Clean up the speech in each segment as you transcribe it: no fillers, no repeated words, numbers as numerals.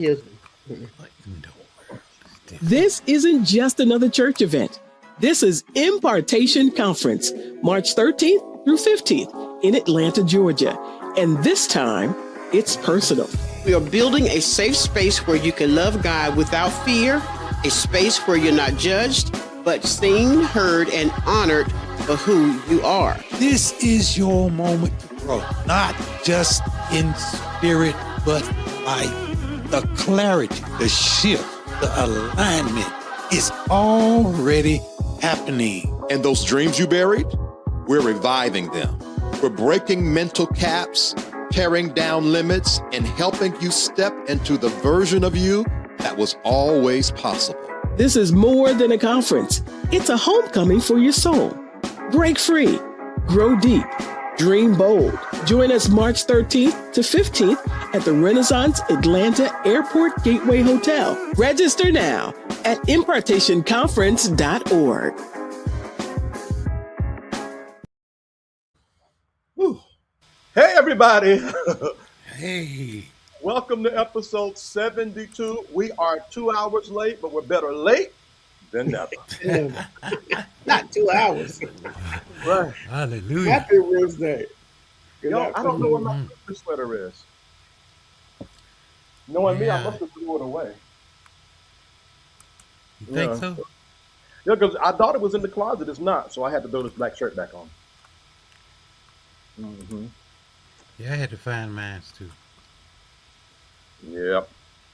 Yes. What in the world is this? This isn't just another church event. This is Impartation Conference, March 13th through 15th in Atlanta, Georgia. And this time, it's personal. We are building a safe space where you can love God without fear, a space where you're not judged, but seen, heard, and honored for who you are. This is your moment to grow, not just in spirit, but life. The clarity, the shift, the alignment is already happening. And those dreams you buried, we're reviving them. We're breaking mental caps, tearing down limits, and helping you step into the version of you that was always possible. This is more than a conference. It's a homecoming for your soul. Break free, grow deep, dream bold. Join us March 13th to 15th at the Renaissance Atlanta Airport Gateway Hotel. Register now at impartationconference.org. Hey, everybody. Hey, Welcome to episode 72. We are 2 hours late, but we're better late than never. Not 2 hours. Right. hallelujah. Happy Wednesday. Good Yo, night. I don't know where my Christmas sweater is. Knowing me, I Yeah. must have threw it away. You think Yeah. so? Yeah, because I thought it was in the closet. It's not, so I had to throw this black shirt back on. Mm-hmm. Yeah, I had to find mine too. Yep.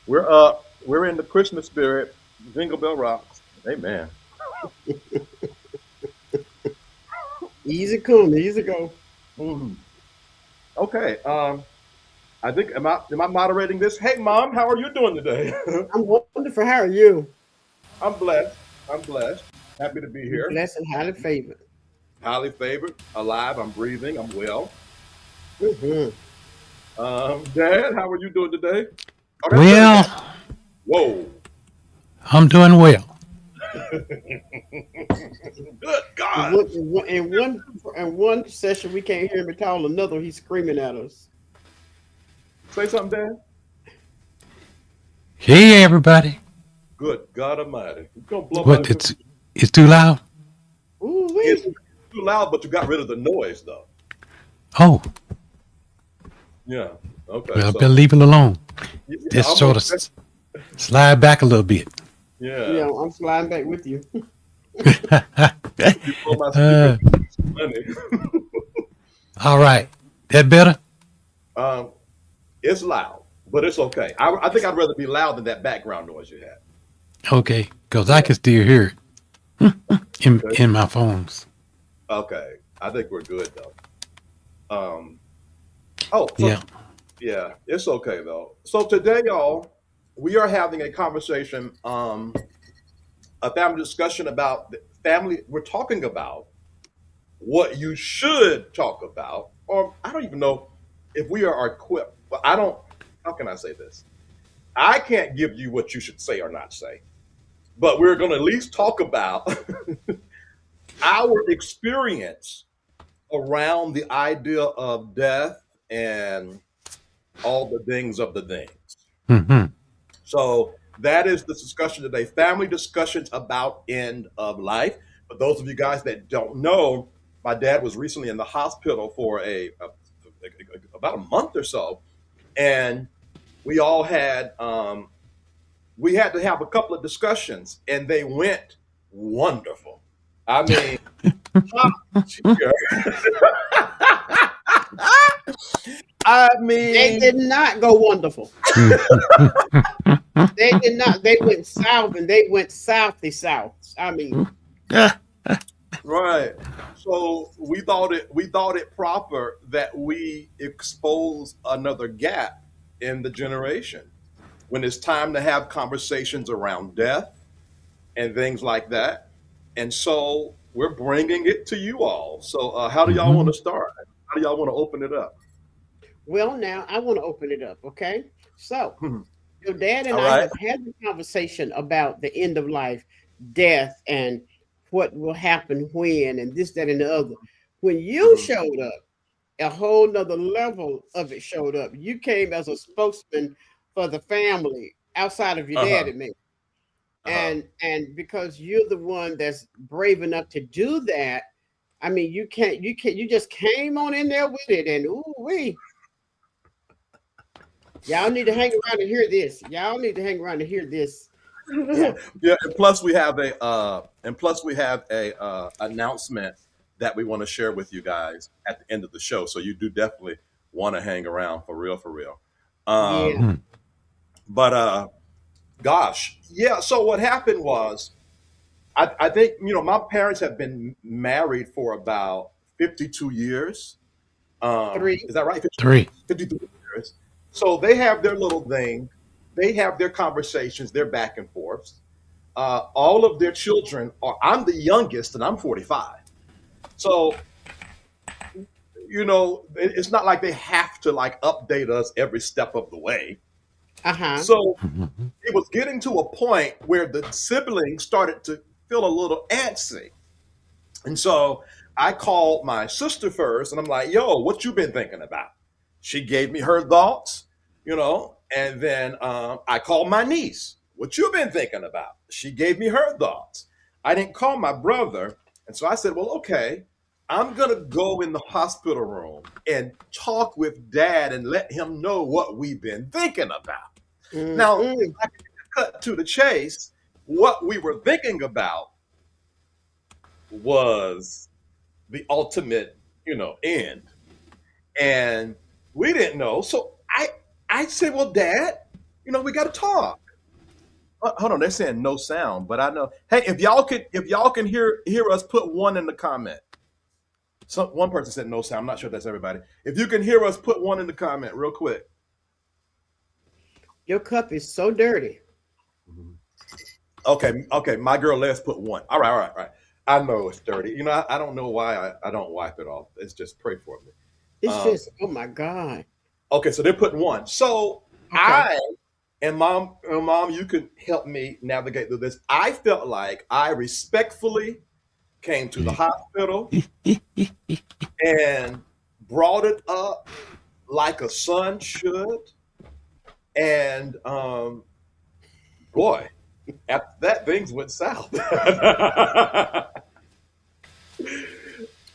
We're in the Christmas spirit. Jingle Bell rocks. Amen. Easy come, easy go. Mhm. Okay. I think am I moderating this? Hey, Mom, how are you doing today? I'm wonderful. How are you? I'm blessed. I'm blessed. Happy to be here. Blessed and highly favored. Highly favored. Alive. I'm breathing. I'm well. Mm-hmm. Dad, how are you doing today? Oh, that's Well, Dad. Whoa. I'm doing well. Good God. In one session, we can't hear him at all. Another, he's screaming at us. Say something, Dad. Hey, everybody. Good God Almighty. You're gonna blow What? my It's too loud. Ooh, It's wee. too loud, but you got rid of the noise though. Oh, Yeah. Okay. well, I So better leave it alone. yeah, Just I'm sort of slide back a little bit. yeah. Yeah, I'm sliding back with you. You blow my Uh, speaker money. all right. That better? Um, it's loud, but it's okay. I think I'd rather be loud than that background noise you had. Okay, because I can still hear it in my phones. Okay, I think we're good though. Oh, so Yeah. yeah, it's okay though. So today, y'all, we are having a conversation, a family discussion about the family. We're talking about what you should talk about, or I don't even know if we are equipped. But I don't. How can I say this? I can't give you what you should say or not say, but we're going to at least talk about our experience around the idea of death and all the things of the things. Hmm. So that is the discussion today. Family discussions about end of life. For those of you guys that don't know, my dad was recently in the hospital for about a month or so, and we all had we had to have a couple of discussions, and they went wonderful. I mean, I They mean, did not go wonderful. They did not. They went south and they went southy south. I mean, right. So we thought it proper that we expose another gap in the generation when it's time to have conversations around death and things like that. And so we're bringing it to you all. So how do y'all want to start? How do y'all want to open it up? well, now I want to open it up. Okay, so your dad and All I right. have had the conversation about the end of life, death, and what will happen when, and this, that, and the other. When you Mhm. showed up, a whole nother level of it showed up. You came as a spokesman for the family outside of your Uh-huh. daddy, maybe. Uh-huh. And because you're the one that's brave enough to do that, I mean, you just came on in there with it, and ooh wee, y'all need to hang around and hear this. Y'all need to hang around to hear this. Yeah, Yeah, and plus we have a announcement that we want to share with you guys at the end of the show. So you do definitely want to hang around for real, for real. yeah. Um, but gosh, yeah. So what happened was, I think my parents have been married for about 52 years. Three. Is that right? 3. 53 years. So they have their little thing. They have their conversations. They're back and forth. All of their children are. I'm the youngest, and I'm 45. So it's not like they have to like update us every step of the way. Uh-huh. So it was getting to a point where the siblings started to feel a little antsy. And so I called my sister first and I'm like, yo, what you been thinking about? She gave me her thoughts, and then I called my niece. What you been thinking about? She gave me her thoughts. I didn't call my brother. And so I said, well, okay, I'm going to go in the hospital room and talk with dad and let him know what we've been thinking about. Now, if Mm-mm. I can cut to the chase, what we were thinking about was the ultimate, end. And we didn't know. So I said, well, Dad, we got to talk. Hold on, they're saying no sound, but I know. Hey, if y'all can hear us, put one in the comment. So one person said no sound. I'm not sure if that's everybody. If you can hear us, put one in the comment real quick. Your cup is so dirty. Okay. My girl, let's put one. All right. I know it's dirty. I don't know why I don't wipe it off. It's just pray for me. It's Um, just, oh my God. okay, so they're putting one. So Okay. I and mom, you can help me navigate through this. I felt like I respectfully came to the hospital and brought it up like a son should. And boy, after that, things went south.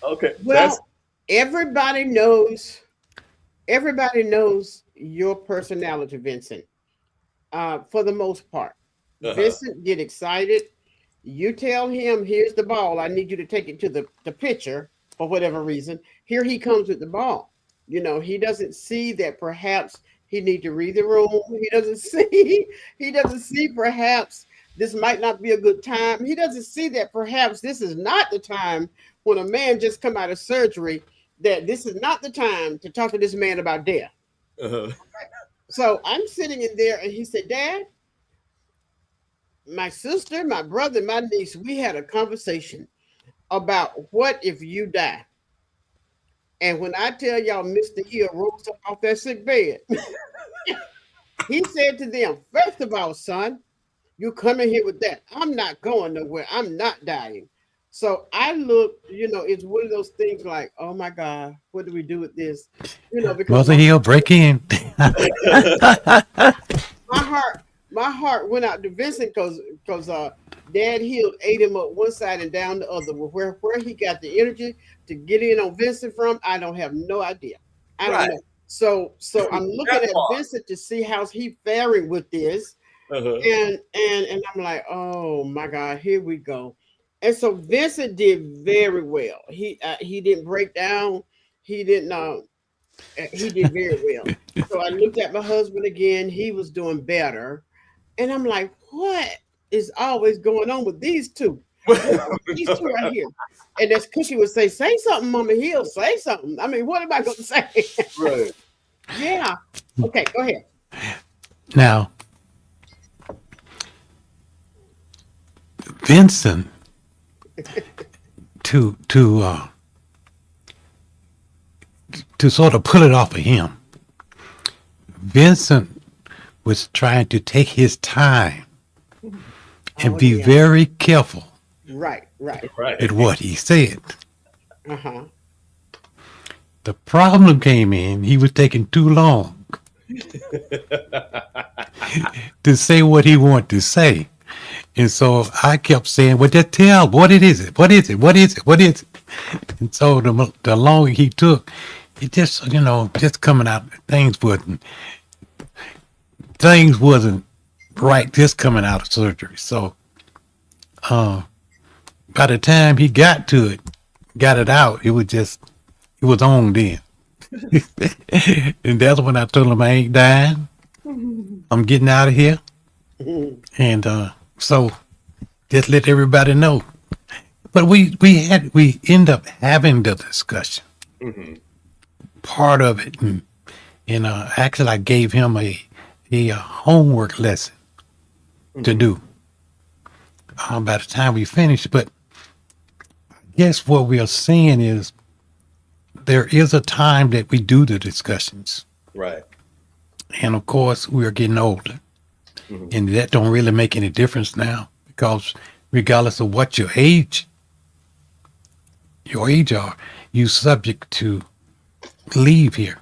Okay, that's Well, everybody knows, everybody knows your personality, Vincent. For the most part. uh-huh. Vincent get excited. You tell him, here's the ball. I need you to take it to the pitcher for whatever reason. Here he comes with the ball. He doesn't see that perhaps he need to read the room. He doesn't see, he doesn't see perhaps this might not be a good time. He doesn't see that perhaps this is not the time when a man just come out of surgery, that this is not the time to talk to this man about death. Uh-huh. So I'm sitting in there and he said, Dad, my sister, my brother, my niece, we had a conversation about what if you die. And when I tell y'all, Mr. Hill rose up off that sick bed, he said to them, first of all, son, you come in here with that. I'm not going nowhere. I'm not dying. So I look, it's one of those things like, oh my God, what do we do with this? Because Mother Hill, break in. my heart my heart went out to Vincent because Dad Hill ate him up one side and down the other. Where he got the energy to get in on Vincent from, I don't have no idea. I don't Right. know. So I'm looking That at part. Vincent to see how's he faring with this, Uh-huh. and I'm like, oh my God, here we go. And so Vincent did very well. He didn't break down. He didn't. He did very well. So I looked at my husband again. He was doing better. And I'm like, what is always going on with these two? These two right here. And as Cookie would say something, Mama Hill, say something. I mean, what am I going to say? Right. Yeah. Okay, go ahead. Now, Vincent, to sort of pull it off of him, Vincent was trying to take his time and Oh, be yeah. very careful Right. Right. at what he said. Uh huh. The problem came in, he was taking too long. to say what he wanted to say. And so I kept saying, well, just tell, what it is, what is it, what is it, what is it? And so the longer he took, it just, just coming out, things wasn't right just coming out of surgery. So by the time he got it out, it was on then. And that's when I told him I ain't dying. I'm getting out of here. And so just let everybody know. But we end up having the discussion. Part of it, and actually I gave him a homework lesson to do by the time we finished. But I guess what we are saying is there is a time that we do the discussions. Right. And of course, we're getting older. And that don't really make any difference now, because regardless of what your age are, you subject to leave here.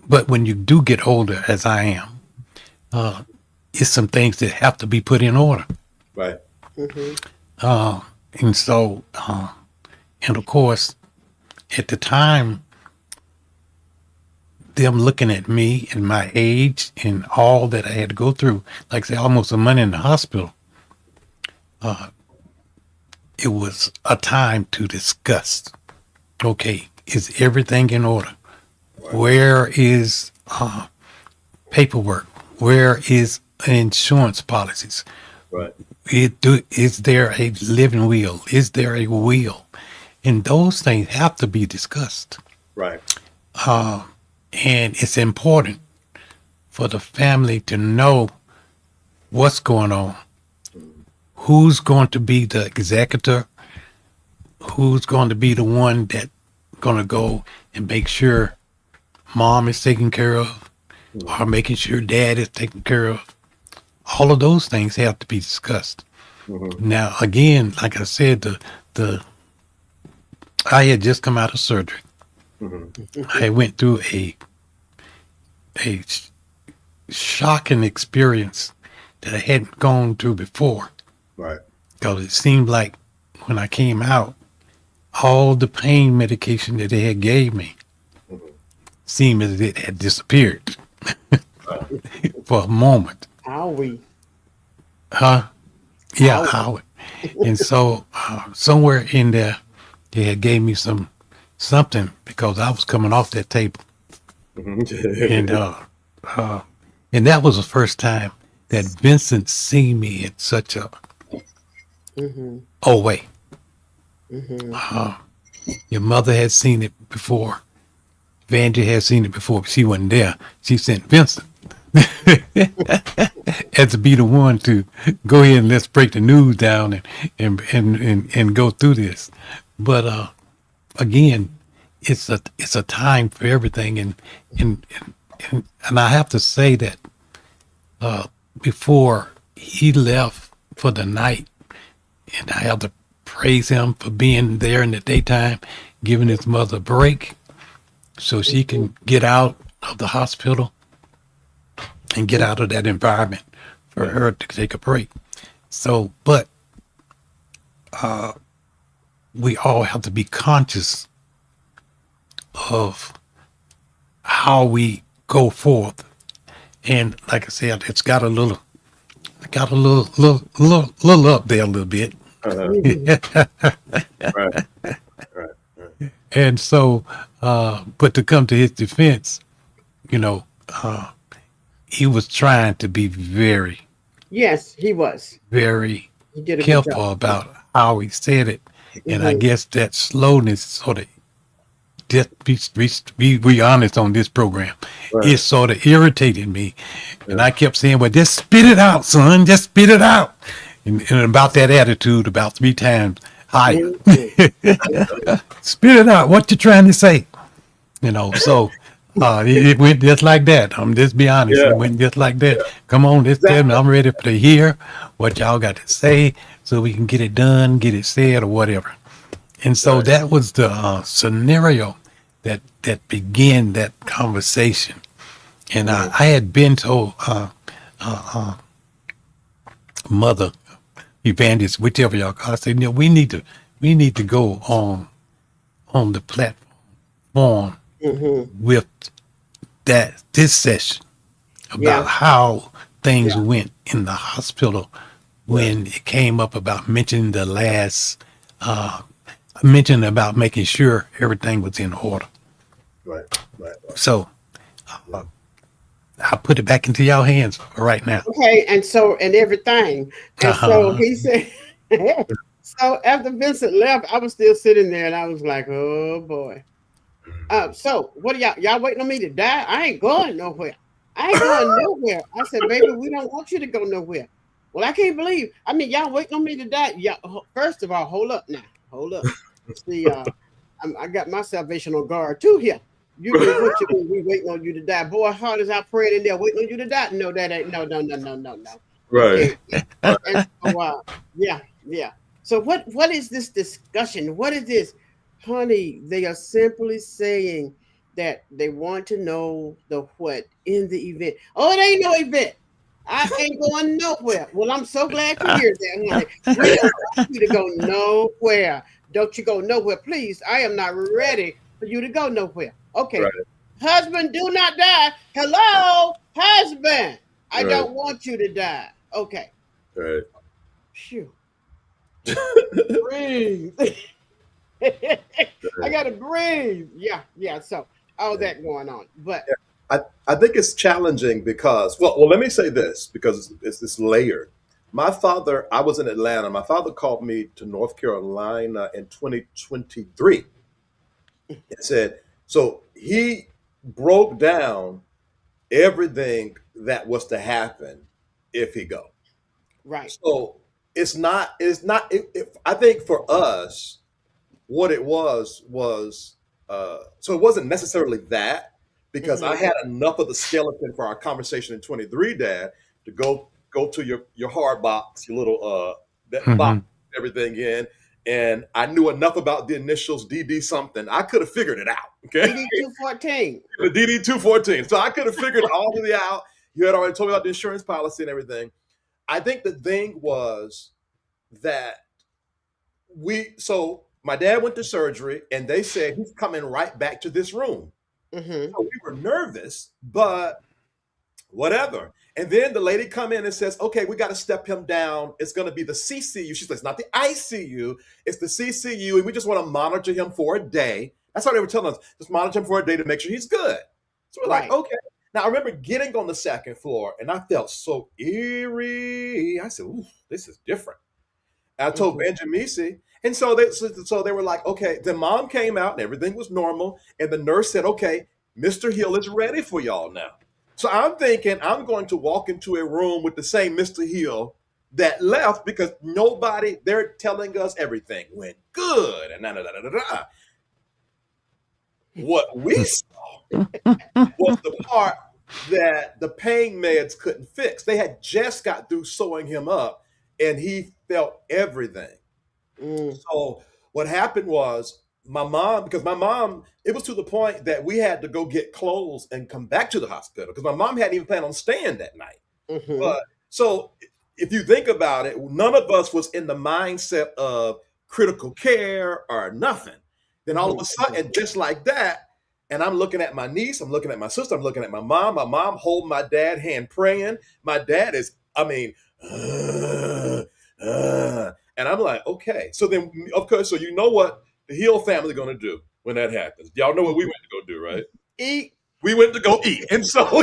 But when you do get older, as I am, it's some things that have to be put in order. Right. And so, and of course, at the time, them looking at me and my age and all that I had to go through, like I say, almost a month in the hospital, it was a time to discuss, okay, is everything in order? Where is paperwork? Where is insurance policies? Right. Is there a living will? Is there a will? And those things have to be discussed. Right. And it's important for the family to know what's going on. Who's going to be the executor? Who's going to be the one that going to go and make sure mom is taken care of, or making sure dad is taken care of? All of those things have to be discussed. Now, again, like I said, I had just come out of surgery. I went through a shocking experience that I hadn't gone through before. Right. Because it seemed like when I came out, all the pain medication that they had gave me seemed as it had disappeared for a moment. Owie. Huh? Yeah, Howard. And so somewhere in there, they had gave me something because I was coming off that table. And and that was the first time that Vincent seen me in such a way. Your mother had seen it before. Vandy had seen it before, but she wasn't there. She sent Vincent had to be the one to go ahead and let's break the news down and go through this. But again, it's a time for everything, and I have to say that before he left for the night, and I have to praise him for being there in the daytime, giving his mother a break so she can get out of the hospital and get out of that environment for her to take a break. So, but we all have to be conscious of how we go forth. And like I said, it's got a little up there a little bit. Right. And so, but to come to his defense, he was trying to be very, Yes, he was. very He did a good careful job. about how he said it. And I guess that slowness sort of, just be honest on this program, it sort of irritated me. And I kept saying, well, just spit it out, son, just spit it out. And about that attitude about 3 times higher. Spit it out. What you trying to say? So it went just like that. I'm just be honest. It went just like that. Come on, just tell me. I'm ready to hear what y'all got to say so we can get it done, get it said, or whatever. And so that was the scenario that began that conversation. And Mm-hmm. I had been told mother, evangelist, whichever y'all call. I said, you know, we need to go on the platform Mm-hmm. with this session about Yeah. how things Yeah. went in the hospital Yeah. when it came up about mentioning the last mentioning about making sure everything was in order. Right. Right. So Yeah. I put it back into y'all hands right now. Okay. And so, and everything. And so Uh-huh. he said, so after Vincent left, I was still sitting there and I was like, oh boy. So what are y'all waiting on me to die? I ain't going nowhere. I ain't going nowhere. I said, baby, we don't want you to go nowhere. Well, I can't believe. I mean, y'all waiting on me to die. Yeah. First of all, hold up now. Hold up. See, I got my salvation on guard too here. You mean what you mean? We waiting on you to die, boy. Hard as I prayed in there, waiting on you to die. No, that ain't. No, no, no, no, no, no. Right. Okay. And so, yeah, yeah. So what is this discussion? What is this? Honey, they are simply saying that they want to know the what in the event. Oh, it ain't no event. I ain't going nowhere. Well, I'm so glad to hear that, honey. We don't want you to go nowhere. Don't you go nowhere, please. I am not ready for you to go nowhere. Okay. Right. Husband, do not die. Hello, husband. I Right. don't want you to die. Okay. Right. Phew. Breathe. I gotta breathe. Yeah, yeah. So all that going on, but I think it's challenging because, well, let me say this because it's layered. My father, I was in Atlanta. My father called me to North Carolina in 2023 and said, so he broke down everything that was to happen if he go. right. So I think for us, what it was so it wasn't necessarily that because I Mm-hmm. had enough of the skeleton for our conversation in 23, Dad, to go to your hard box, your little that box, Hmm. everything in, and I knew enough about the initials DD something. I could have figured it out. Okay, DD 214. the DD 214. So I could have figured all of it out. You had already told me about the insurance policy and everything. I think the thing was that my dad went to surgery and they said he's coming right back to this room. Mm-hmm. So we were nervous, but whatever. And then the lady come in and says, okay, we got to step him down. It's going to be the CCU. She says, it's not the ICU, it's the CCU. And we just want to monitor him for a day. That's how they were telling us. Just monitor him for a day to make sure he's good. So we're like, Right. okay. Now I remember getting on the second floor and I felt so eerie. I said, ooh, this is different. I told Mm-hmm. Benjamisi, and so they were like, okay. The mom came out and everything was normal, and the nurse said, okay, Mr. Hill is ready for y'all now. So I'm thinking I'm going to walk into a room with the same Mr. Hill that left because they're telling us everything went good and da, da, da, da, da. What we saw was the part that the pain meds couldn't fix. They had just got through sewing him up and he felt everything. Mm. So what happened was because my mom, it was to the point that we had to go get clothes and come back to the hospital because my mom hadn't even planned on staying that night. Mm-hmm. But so if you think about it, none of us was in the mindset of critical care or nothing. Then all of a Mm-hmm. sudden, just like that, and I'm looking at my niece, I'm looking at my sister, I'm looking at my mom holding my dad hand praying. My dad is, I mean, and I'm like, okay. So then, of course, so you know what the Hill family going to do when that happens. Y'all know what we went to go do, right? Eat. We went to go eat. And so, so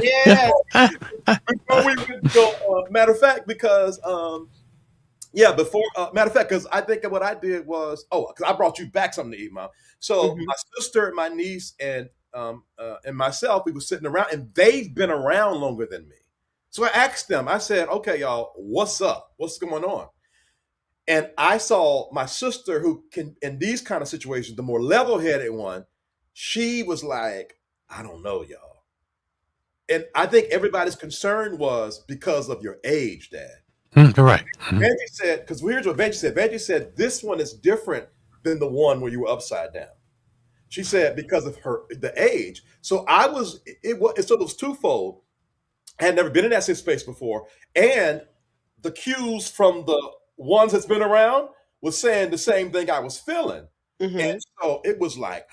Yes. before we went to go, matter of fact, because yeah, before matter of fact, because I think what I did was because I brought you back something to eat, Mom. So Mm-hmm. my sister, my niece, and myself, we were sitting around, and they've been around longer than me. So I asked them. I said, "Okay, y'all, what's up? What's going on?" And I saw my sister, who can in these kind of situations, the more level-headed one. She was like, "I don't know, y'all." And I think everybody's concern was because of your age, Dad. Right. Mhm. Benji said, because here's what Benji said. Benji said, this one is different than the one where you were upside down. She said because of the age. So it was twofold. I had never been in that space before, and the cues from the ones that's been around was saying the same thing I was feeling, and Mm-hmm. so it was like,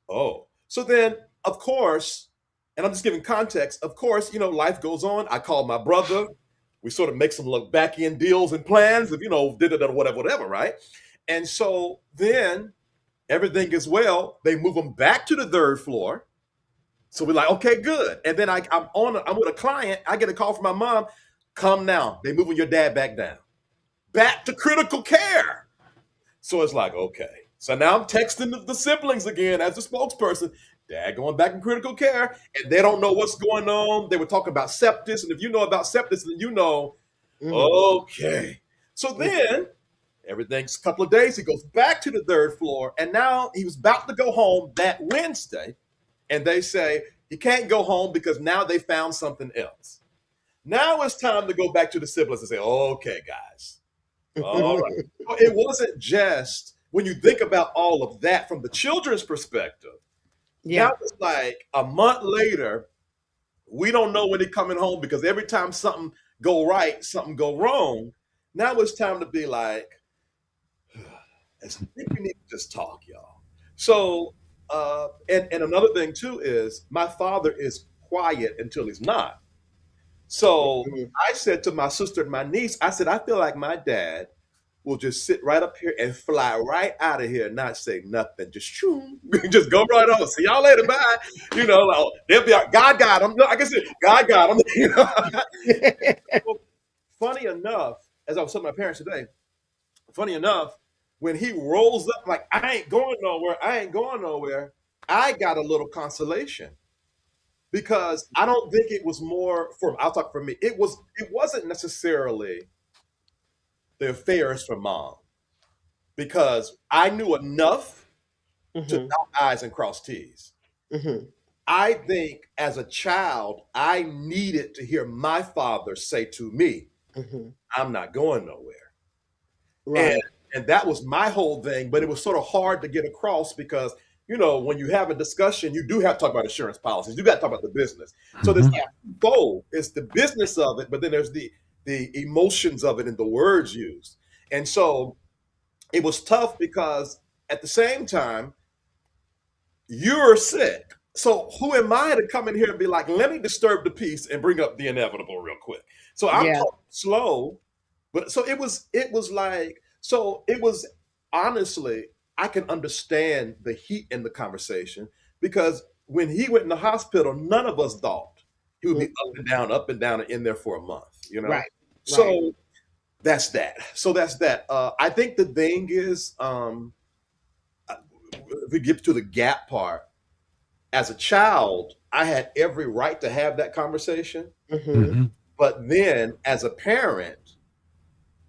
oh. So then, of course, and I'm just giving context. Of course, life goes on. I called my brother. We sort of make some look back end deals and plans of did it or whatever, right? And so then everything is well. They move them back to the third floor. So we're like, okay, good. And then I'm with a client. I get a call from my mom. Come now. They moving your dad back down, back to critical care. So it's like, okay. So now I'm texting the siblings again as a spokesperson. Dad going back in critical care, and they don't know what's going on. They were talking about sepsis, and if you know about sepsis, then you know, Mm-hmm. okay. So then everything's a couple of days. He goes back to the third floor, and now he was about to go home that Wednesday, and they say he can't go home because now they found something else. Now it's time to go back to the siblings and say, okay, guys, all right. So it wasn't just when you think about all of that from the children's perspective. Yeah. Now it's like a month later, we don't know when they're coming home because every time something go right, something go wrong. Now it's time to be like, I think we need to just talk, y'all. So, and another thing too is my father is quiet until he's not. So Mhm. I said to my sister and my niece, I said, I feel like my dad will just sit right up here and fly right out of here and not say nothing. Just shoo, just go right on. See y'all later. Bye. Like, oh, they'll be like, God got him. No, I guess God got him. Well, funny enough, as I was telling my parents today, funny enough, when he rolls up like I ain't going nowhere, I got a little consolation because I don't think it was more for I'll talk for me. It wasn't necessarily the affairs for mom because I knew enough to Mhm. dot I's and cross T's. Mhm. I think as a child, I needed to hear my father say to me, Mhm. I'm not going nowhere. And Right. and that was my whole thing, but it was sort of hard to get across because when you have a discussion, you do have to talk about insurance policies. You got to talk about the business. So there's Hmm. Yeah. both. It's the business of it, but then there's the emotions of it and the words used. And so it was tough because at the same time, you're sick. So who am I to come in here and be like, let me disturb the peace and bring up the inevitable real quick? So I'm Yeah. talking slow, but so it was honestly, I can understand the heat in the conversation because when he went in the hospital, none of us thought he would be Mhm. up and down and in there for a month. Right. Right. So that's that. So that's that. I think the thing is, if we get to the gap part, as a child, I had every right to have that conversation. Mhm. Hmm. But then as a parent,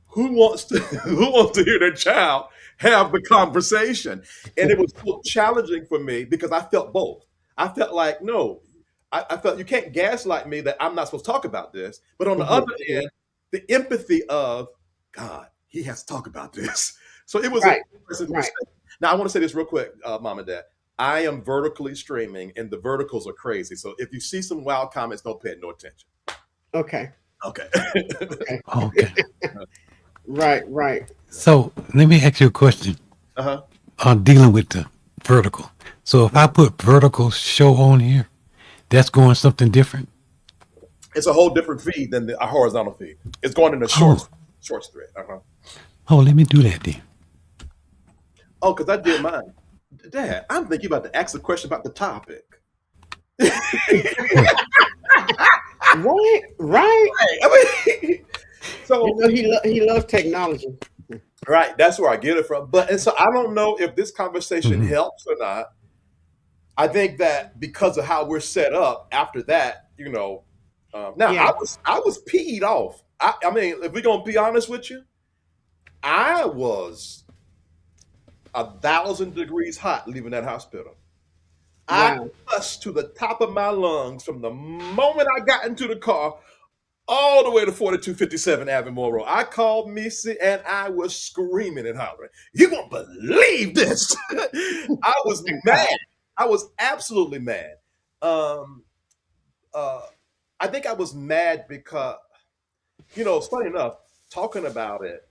who wants to who wants to hear their child have the conversation? And it was so challenging for me because I felt both. I felt like, no, I felt you can't gaslight me that I'm not supposed to talk about this. But on the Mhm. other Mhm. end, the empathy of God, he has to talk about this. So it was an Right. interesting Right. perspective. Now I want to say this real quick, mom and dad. I am vertically streaming and the verticals are crazy. So if you see some wild comments, don't pay no attention. Okay. Okay. Okay. Okay. Right. Right. So let me ask you a question Uh-huh. on dealing with the vertical. So if I put vertical show on here, that's going something different. It's a whole different feed than a horizontal feed. It's going in the Oh, shorts thread. Uh-huh. oh, let me do that then. Oh, because I did mine. Dad, I'm thinking about to ask a question about the topic. Oh, Right. Right. I mean, so He loves technology. right, that's where I get it from. But and so I don't know if this conversation hmm. helps or not. I think that because of how we're set up after that, now Yeah. I was peed off. I mean, if we're gonna be honest with you, I was 1,000 degrees hot leaving that hospital. I Wow. cussed to the top of my lungs from the moment I got into the car all the way to 4257 Avenue Road. I called Missy and I was screaming and hollering. You won't believe this. I was God. mad. I was absolutely mad. Um, uh, I think I was mad because, it's funny enough, talking about it,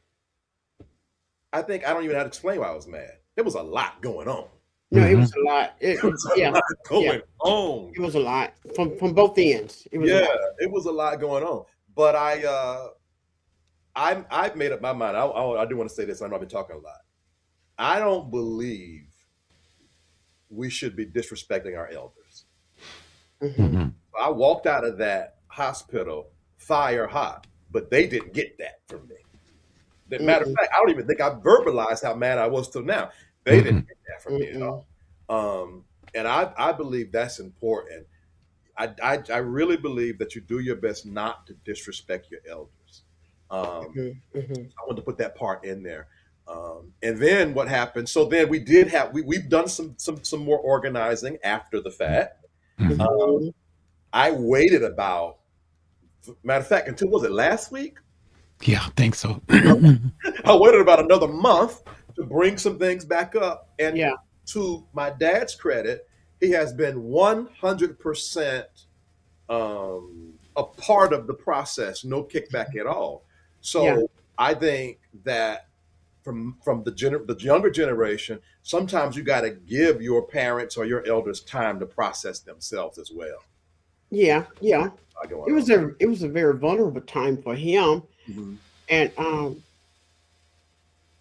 I think I don't even know how to explain why I was mad. There was a lot going on. No, it was a lot. There was a Yeah, lot yeah, going on. it was a lot from both ends. It was a Yeah, lot. it was a lot going on. But I've made up my mind. I do want to say this. I know I've been talking a lot. I don't believe we should be disrespecting our elders. Hmm. I walked out of that hospital fire hot, but they didn't get that from me. Matter of Mm-mm, fact, I don't even think I verbalized how mad I was till now. They didn't Mm-mm. get that from me at mm-mm. all. And I believe that's important. I really believe that you do your best not to disrespect your elders. Mhm, mhm. I want to put that part in there. And then what happened? So then we did have we've done some more organizing after the fact. Mhm. Mhm. I waited about, matter of fact, until, was it last week? Yeah, I think so. I waited about another month to bring some things back up. And Yeah, to my dad's credit, he has been 100% a part of the process, no kickback at all. yeah, So I think that from the younger generation, sometimes you got to give your parents or your elders time to process themselves as well. yeah, yeah. Going It on. was a very vulnerable time for him, Mhm. and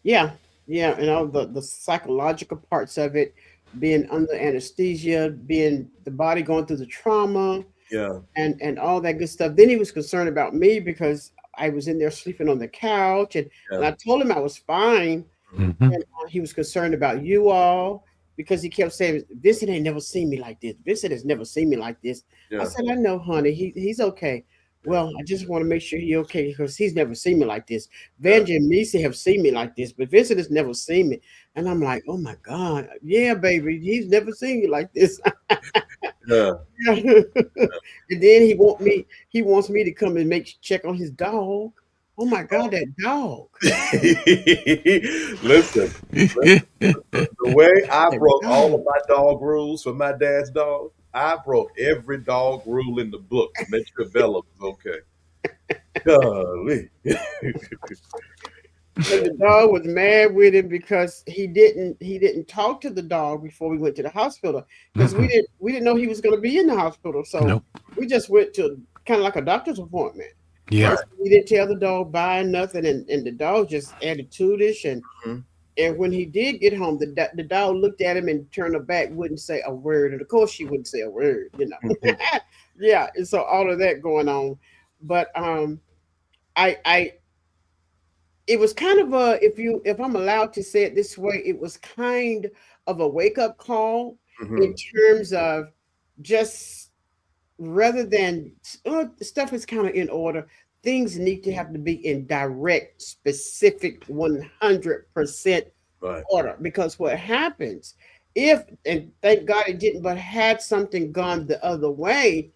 yeah, yeah, and all the psychological parts of it, being under anesthesia, being the body going through the trauma, Yeah, and all that good stuff. Then he was concerned about me because I was in there sleeping on the couch, and yeah, I told him I was fine. mhm, Mhm. And he was concerned about you all because he kept saying, Vincent ain't never seen me like this. Vincent has never seen me like this. I yeah, said, I know, honey, he's okay. yeah, Well, I just want to make sure he's okay because he's never seen me like this. yeah, Vanjie and Nisi have seen me like this, but Vincent has never seen me. And I'm like, oh my God, yeah, baby, he's never seen you like this. yeah. And then he wants me to come and make check on his dog. Oh my God, that dog. Listen, the way I That broke all of dog. my dog rules for my dad's dog, I broke every dog rule in the book to make sure Bella was okay. Golly. And the dog was mad with him because he didn't talk to the dog before we went to the hospital because we Mm-mm. didn't know he was going to be in the hospital. So Nope. we just went to kind of like a doctor's appointment. And Yeah. so we didn't tell the dog bye nothing, and the dog just attitude-ish. Mhm. And when he did get home, the dog looked at him and turned her back, wouldn't say a word. And of course, she wouldn't say a word, you know. Mhm. Yeah, and so all of that going on, but I it was kind of a, if I'm allowed to say it this way, it was kind of a wake up call in Mhm. terms of just rather than stuff is kind of in order, things need to have to be in direct, specific, 100% Right. order. Because what happens if, and thank God it didn't, but had something gone the other way,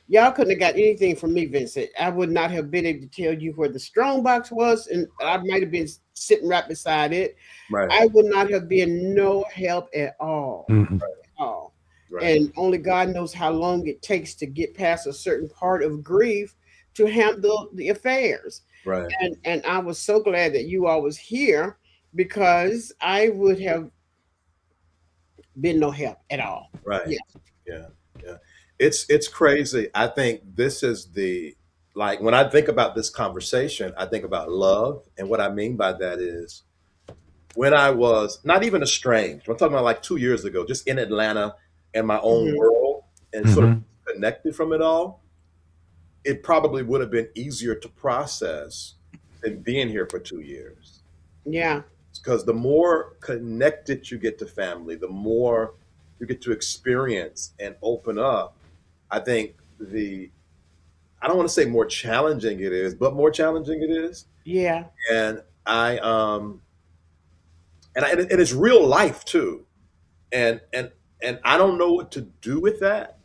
y'all couldn't have got anything from me, Vincent. I would not have been able to tell you where the strong box was, and I might have been sitting right beside it. Right. I would not have been no help at all. Mhm. At all. Right. And only God knows how long it takes to get past a certain part of grief to handle the affairs. Right. And I was so glad that you all was here because I would have been no help at all. Right. Yeah. Yeah. Yeah. It's crazy. I think this is the, like, when I think about this conversation, I think about love. And what I mean by that is, when I was not even estranged, I'm talking about like 2 years ago, just in Atlanta and my own Hmm. world and sort of Mhm. connected from it all, it probably would have been easier to process than being here for 2 years. Yeah. Because the more connected you get to family, the more you get to experience and open up. I think I don't want to say more challenging it is, but more challenging it is. Yeah. And and it's real life too. And I don't know what to do with that.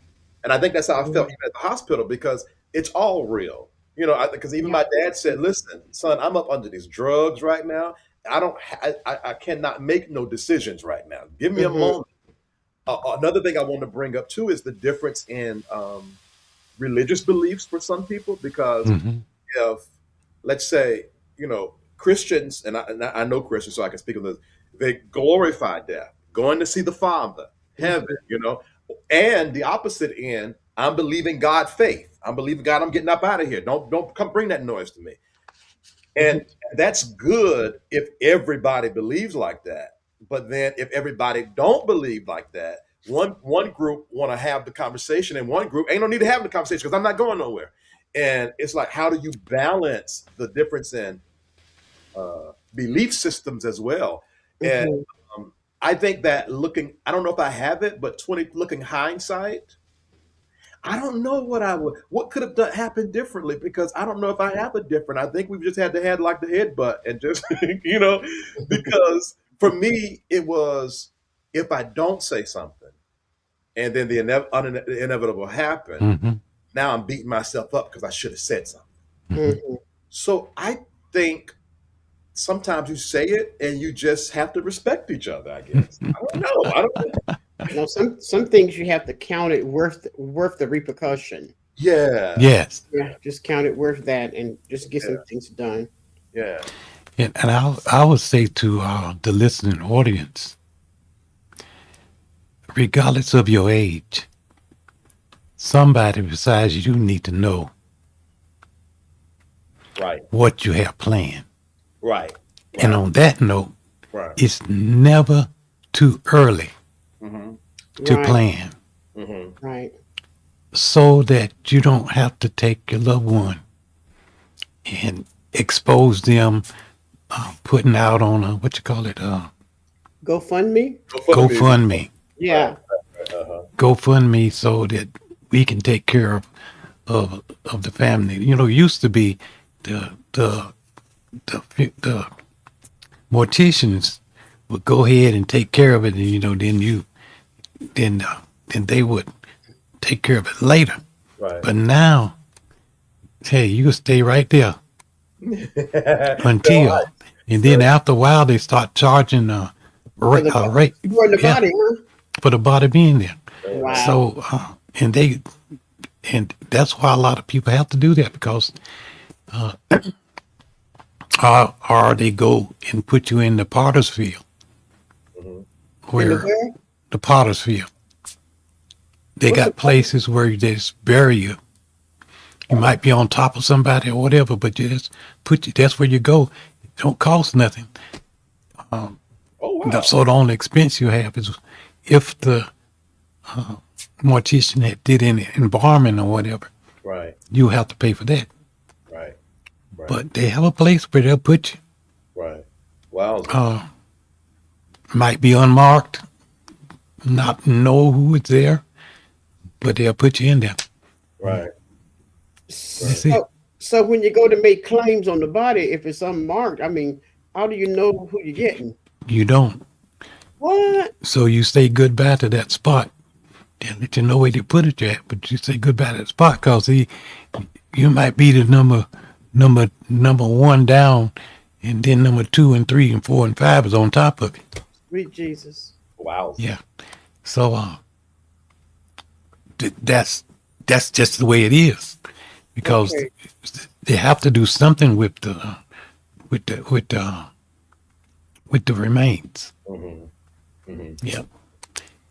And I think that's how I felt even at the hospital, because it's all real. Because even Yeah. my dad said, "Listen, son, I'm up under these drugs right now. I don't, I cannot make no decisions right now. Give me a Hmm. moment." Another thing I want to bring up too is the difference in religious beliefs for some people. Because Hmm. if, let's say, Christians, and I know Christians, so I can speak of this, they glorify death, going to see the Father, heaven, and the opposite end, I'm believing God faith. I'm believing God, I'm getting up out of here. Don't come bring that noise to me. And that's good if everybody believes like that. But then if everybody don't believe like that, one group want to have the conversation, and one group ain't no need to have the conversation because I'm not going nowhere. And it's like, how do you balance the difference in belief systems as well? And Mhm. I think that I don't know if I have it, but looking hindsight, I don't know what could have happened differently, because I don't know if I have a different. I think we've just had to head like the headbutt and just, because for me, it was, if I don't say something and then the inevitable happen, Hmm. now I'm beating myself up because I should have said something. Hmm. Mhm. So I think sometimes you say it and you just have to respect each other, I guess. I don't know. I don't know. No, some things you have to count it worth the repercussion. Yeah. Yes. Yeah, just count it worth that, and just get some Yeah. things done. Yeah. And I would say to the listening audience, regardless of your age, somebody besides you need to know Right. what you have planned. Right. And Right. on that note, Right. it's never too early Mm-hmm. to Right, plan Mm-hmm. right. so that you don't have to take your loved one and expose them, putting out on a, what you call it, GoFundMe. GoFundMe. GoFundMe. Right. Yeah. Uh-huh. GoFundMe so that we can take care of the family. It used to be the morticians would go ahead and take care of it, and then they would take care of it later. Right. But now, hey, you can stay right there So, until, and then after a while they start charging For the rate, for the yeah, body, huh? for the body being there. uh-huh. Wow. So and that's why a lot of people have to do that, because or they go and put you in the potter's field, Mhm. In the where where? the potter's field, they What's the got places where they just bury you. You might be on top of somebody or whatever, but you just that's where you go. It don't cost nothing. Oh, wow. So the only expense you have is if the mortician had did any embalming or whatever, Right. you have to pay for that. Right. Right. But they have a place where they'll put you. Right. Wow. Uh, might be unmarked, not know who is there, but they'll put you in there. Right. That's Right. it. so when you go to make claims on the body, if it's unmarked, I mean, how do you know who you're getting? You don't. What? So you say goodbye to that spot. They'll let you know where they put it at, but you say goodbye to that spot because you might be the number one down, and then number 2 and 3 and 4 and 5 is on top of it. Sweet Jesus. Wow. Yeah. So that's just the way it is, because Okay. they have to do something with the with the with the with the remains. Mm-hmm. Mm-hmm. Yeah.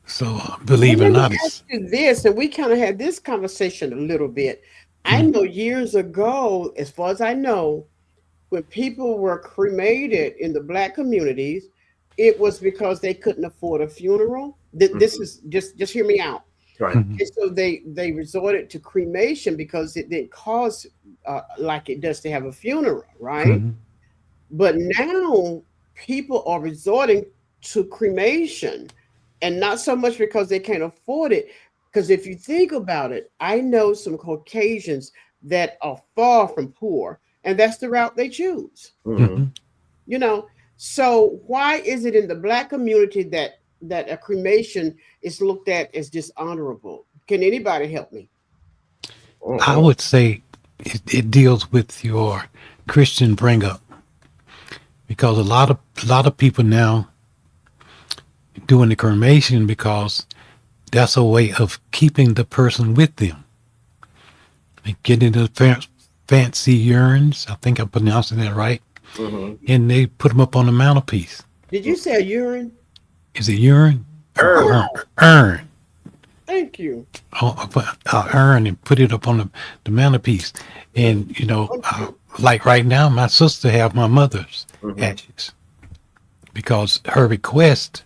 So Well, believe it or let me not, ask it's you this, and we kind of had this conversation a little bit. I mm, know years ago, as far as I know, when people were cremated in the black communities, it was because they couldn't afford a funeral. This Mm-hmm. is just hear me out. Right. mhm, And so they resorted to cremation because it didn't cost like it does to have a funeral, right? mhm. But now people are resorting to cremation, and not so much because they can't afford it. Because if you think about it, I know some Caucasians that are far from poor, and that's the route they choose. Mm-hmm. Mhm. You know, so why is it in the black community that a cremation is looked at as dishonorable? Can anybody help me? I Uh-huh. would say it deals with your Christian bring up, because a lot of people now doing the cremation because that's a way of keeping the person with them. They get into fancy urns. I think I'm pronouncing that right. Mm-hmm. And they put them up on the mantelpiece. Did you say urine? Is it urine? Urn. Urn. Thank you. Urn and put it up on the mantelpiece. And, like right now, my sister have my mother's ashes because her request,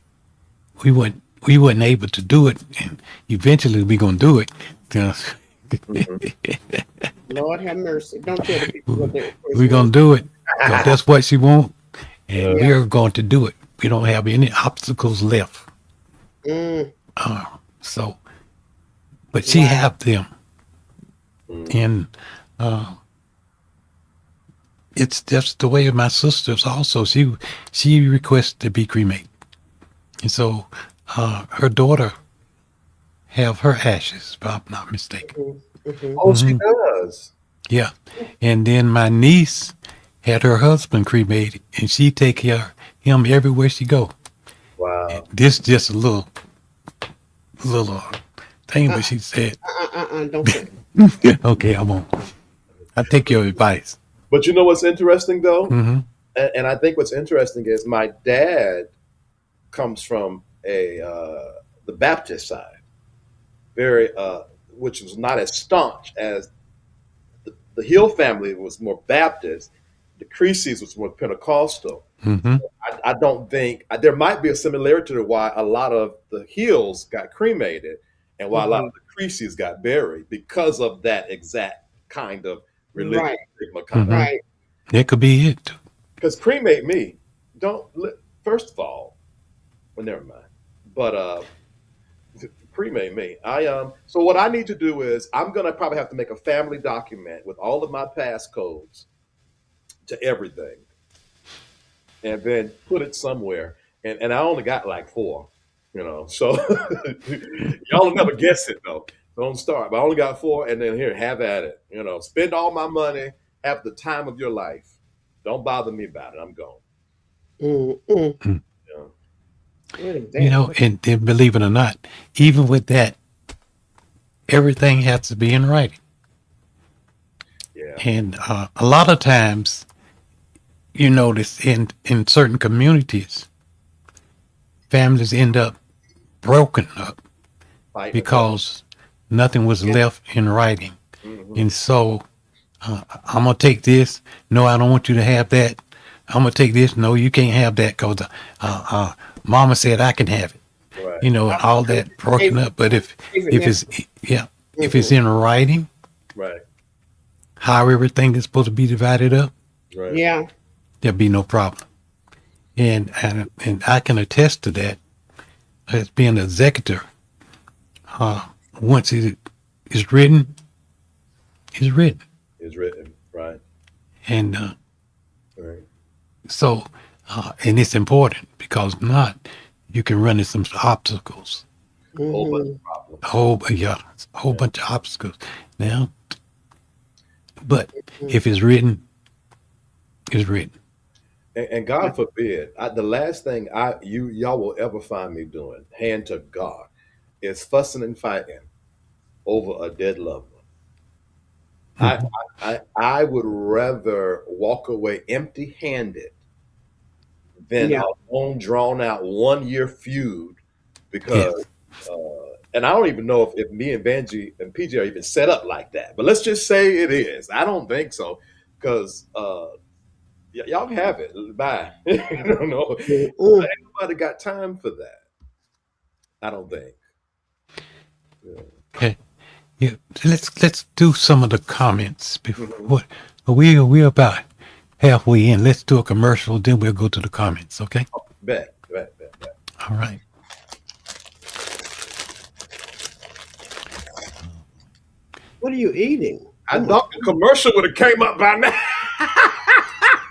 we weren't able to do it, and eventually we gonna do it. Lord have mercy. Don't tell the people what they We're gonna do it because that's what she want, and Yeah. we're going to do it. We don't have any obstacles left. Mm, So, but she have them, and it's just the way of my sisters. Also, she requests to be cremated, and so her daughter have her ashes, if I'm not mistaken. Oh, she does. Yeah, and then my niece had her husband cremated, and she take care of him everywhere she go. Wow. This just a little thing, but she said, don't say it. "Okay, I won't. I take your advice." But you know what's interesting though, Hmm. and I think what's interesting is my dad comes from the Baptist side, very which was not as staunch as the Hill family was more Baptist. The Creasy's was more Pentecostal. Hmm. I don't think there might be a similarity to why a lot of the Hills got cremated and why a lot of the Creasy's got buried because of that exact kind of religious Right. stigma kind of. Right. That could be it. Because cremate me, first of all, well, never mind. But cremate me. So what I need to do is I'm gonna probably have to make a family document with all of my passcodes to everything, and then put it somewhere. And I only got like 4, So y'all will never guess it though. Don't start. But I only got 4, and then here, have at it. Spend all my money, have the time of your life. Don't bother me about it. I'm gone. Mm. You know? What is that? And believe it or not, even with that, everything has to be in writing. Yeah. And a lot of times, you notice in certain communities, families end up broken up Fighting because nothing was left in writing. Mhm. And so I'm going to take this. No, I don't want you to have that. I'm going to take this. No, you can't have that because mama said I can have it. Right. And all that broken up. But if it's, if it's in writing, Right. how everything is supposed to be divided up, Right. Yeah. there'll be no problem. And I can attest to that as being an executor. Once it is written, it's written. It's written. Right. And Right. so, and it's important because not, you can run into some obstacles. Whole bunch of problems. A whole bunch of obstacles. Now, but if it's written, it's written. And God forbid, the last thing y'all will ever find me doing, hand to God, is fussing and fighting over a dead loved one. I would rather walk away empty-handed than Yeah. a long, drawn-out 1-year feud because, and I don't even know if me and Benji and PJ are even set up like that. But let's just say it is. I don't think so because y'all have it. Bye. No, ain't nobody got time for that. I don't think. Yeah. Okay. Yeah. Let's do some of the comments before we're about halfway in. Let's do a commercial, then we'll go to the comments. Okay. Bet. All right. What are you eating? I thought the commercial would have came up by now.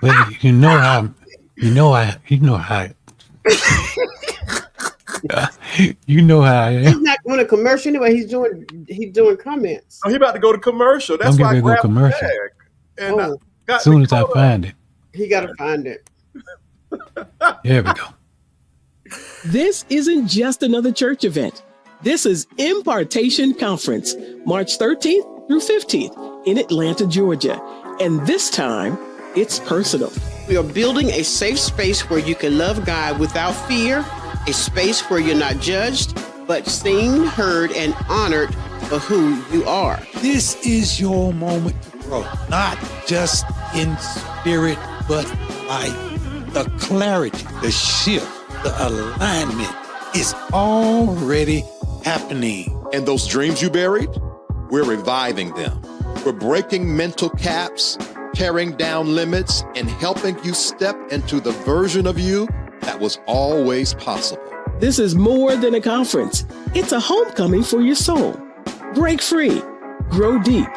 Well, you know how you know how He's I am. not doing a commercial anyway. He's doing comments. Oh, he about to go to commercial. That's I'm why I getting ready to go grabbed the commercial. bag. And I Oh, got As soon me as I caught up. find it, he got to find it. there we go. This isn't just another church event. This is Impartation Conference, March 13th through 15th in Atlanta, Georgia. And this time, it's personal. We are building a safe space where you can love God without fear, a space where you're not judged, but seen, heard, and honored for who you are. This is your moment to grow, not just in spirit, but life. The clarity, the shift, the alignment is already happening. And those dreams you buried, we're reviving them. We're breaking mental caps, tearing down limits, and helping you step into the version of you that was always possible. This is more than a conference. It's a homecoming for your soul. Break free, grow deep,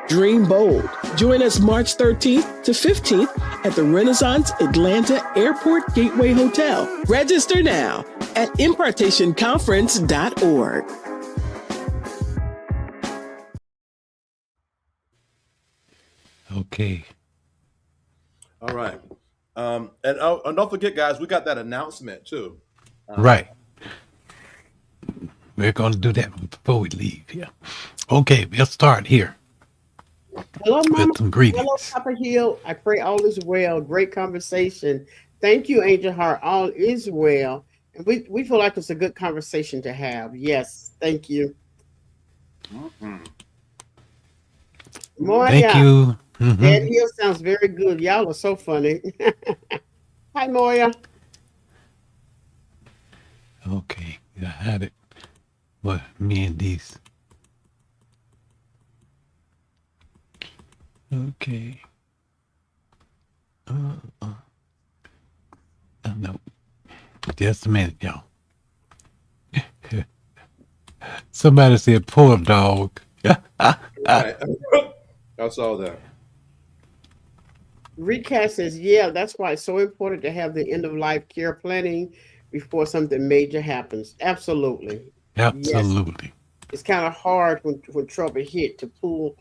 dream bold. Join us March 13th to 15th at the Renaissance Atlanta Airport Gateway Hotel. Register now at impartationconference.org. Okay. All right. And don't forget, guys, we got that announcement too. Right. We're going to do that before we leave here. Okay, let's start here Hello, Mama. with some Hello, greetings. Papa Hill. I pray all is well. Great conversation. Thank you, Angel Heart. All is well. And we feel like it's a good conversation to have. Yes. Thank you. Moya. Thank you. Dad Hill sounds very good. Y'all are so funny. Hi, Moya. Okay, I had it. What, me and these. Okay. No. Just a minute, y'all. Somebody said poor dog. Right. I saw that. Recast says, yeah, that's why it's so important to have the end of life care planning before something major happens. Absolutely. Yes. Absolutely. It's kind of hard when trouble hit to pull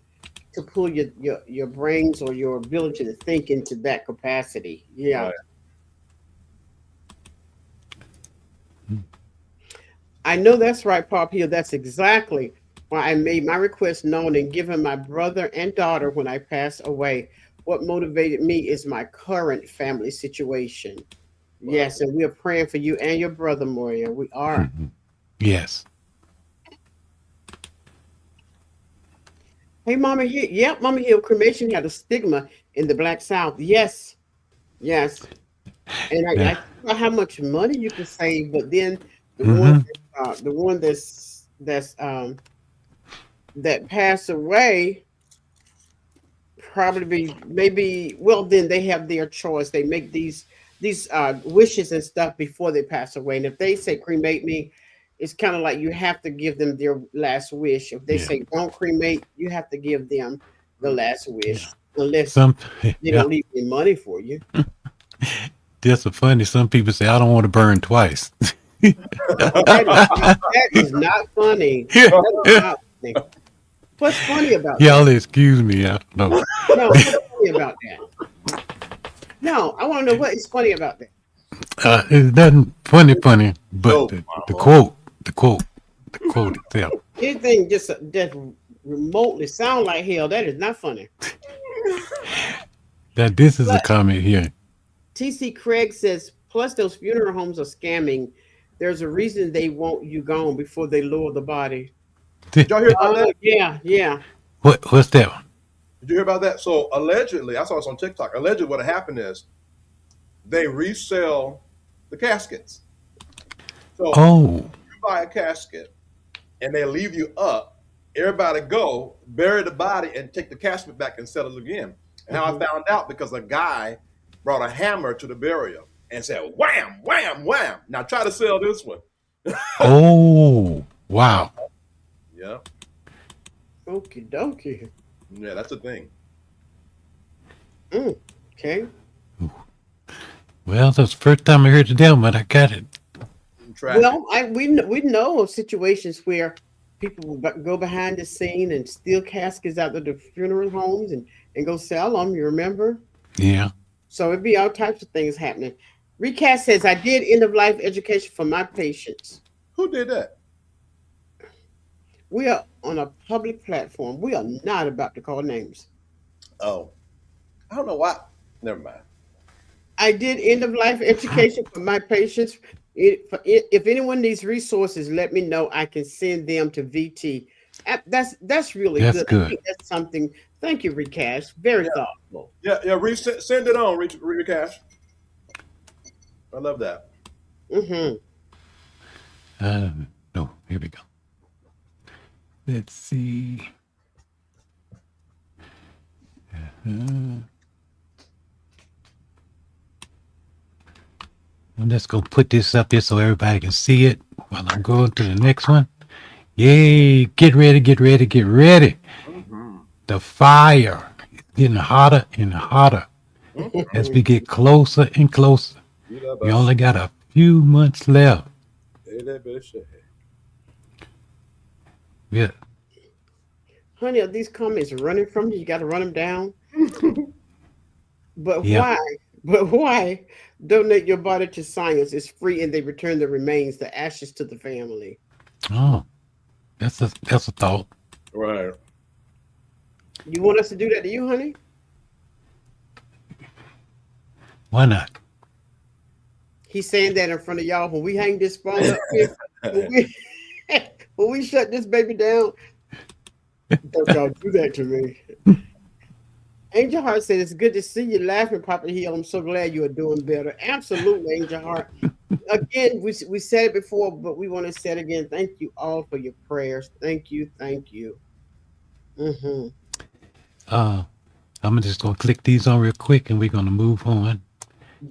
your brains or your ability to think into that capacity. Yeah. Right. I know that's right, Pop Hill. That's exactly why I made my request known and given my brother and daughter when I pass away. What motivated me is my current family situation. Yes, and we are praying for you and your brother, Moria. We are. Yes. Hey, Mama Hill. Yep, Mama Hill. Cremation had a stigma in the Black South. Yes, yes. And I Yeah. think about how much money you can save, but then the one that passed away probably maybe well then they have their choice. They make these wishes and stuff before they pass away. And if they say cremate me, it's kind of like you have to give them their last wish. If they Yeah. say don't cremate, you have to give them the last wish, unless Some, they yeah. don't leave any money for you. Just so funny. Some people say, I don't want to burn twice. That is not funny. That is not funny. What's funny about that? Y'all excuse me. I don't know. No, what's funny about that? No, I want to know what is funny about that. It doesn't funny, but No, the quote itself. Anything just remotely sound like hell, that is not funny. That this is a But comment here. TC Craig says, plus those funeral homes are scamming. There's a reason they want you gone before they lower the body. Did y'all hear about Oh, that? yeah. What's that one? Did you hear about that? So allegedly, I saw this on TikTok. Allegedly, what happened is they resell the caskets. So Oh, you buy a casket and they leave you up. Everybody go bury the body and take the casket back and sell it again. And how I found out because a guy brought a hammer to the burial and said, "Wham, wham, wham." Now try to sell this one. oh, wow. Yeah, Okie dokie. yeah, that's a thing. Okay. Well, that's the first time I heard the devil, but I got it. Tragic. Well, we know of situations where people will go behind the scene and steal caskets out of the funeral homes and go sell them. You remember? Yeah. So it'd be all types of things happening. Recast says, I did end of life education for my patients. Who did that? We are on a public platform. We are not about to call names. Oh, I don't know why. Never mind. I did end of life education for my patients. If anyone needs resources, let me know. I can send them to VT. That's really That's good. I good. think that's something. Thank you, Recash. Very Yeah, thoughtful. yeah. Send it on, Cash. I love that. Hmm. Uh, no, here we go. Let's see. I'm just gonna put this up here so everybody can see it while I'm going to the next one. Yay! Get ready, get ready, get ready. Mm-hmm. The fire is getting hotter and hotter as we get closer and closer. We only got a few months left. Yeah, Honey, are these comments running from you? You got to run them down. But yeah. why? But why? Donate your body to science. It's free, and they return the remains, the ashes, to the family. Oh, that's a thought. Right. You want us to do that to you, honey? Why not? He's saying that in front of y'all when we hang this phone up here. When we when we shut this baby down, don't y'all do that to me. Angel Heart said, "It's good to see you laughing, Papa Hill. I'm so glad you are doing better." Absolutely, Angel Heart. Again, we said it before, but we want to say it again. Thank you all for your prayers. Thank you, thank you. Hmm. Uh, I'm just gonna click these on real quick, and we're gonna move on.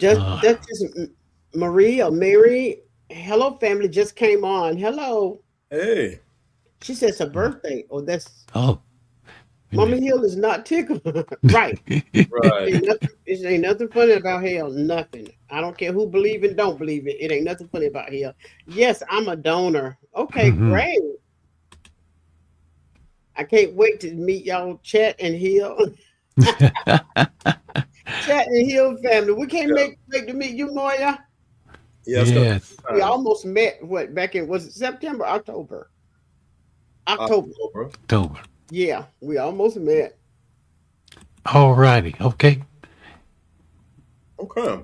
Uh, Duchess Marie or Mary, hello family, just came on. Hello. Hey. She says her birthday. Oh, that's oh, Mama and Hill is not tickled. Right. Right. It ain't nothing funny about hell. Nothing. I don't care who believe and don't believe it. It ain't nothing funny about hell. Yes, I'm a donor. Okay, Mhm. great. I can't wait to meet y'all, Chat and Hill. Chat and Hill family. We can't Yeah. wait to meet you, Moya. Yeah, it's gonna be Yes, We a good time. almost met what back in was it September, October? October. October. October. Yeah, we almost met. All righty. Okay. Okay.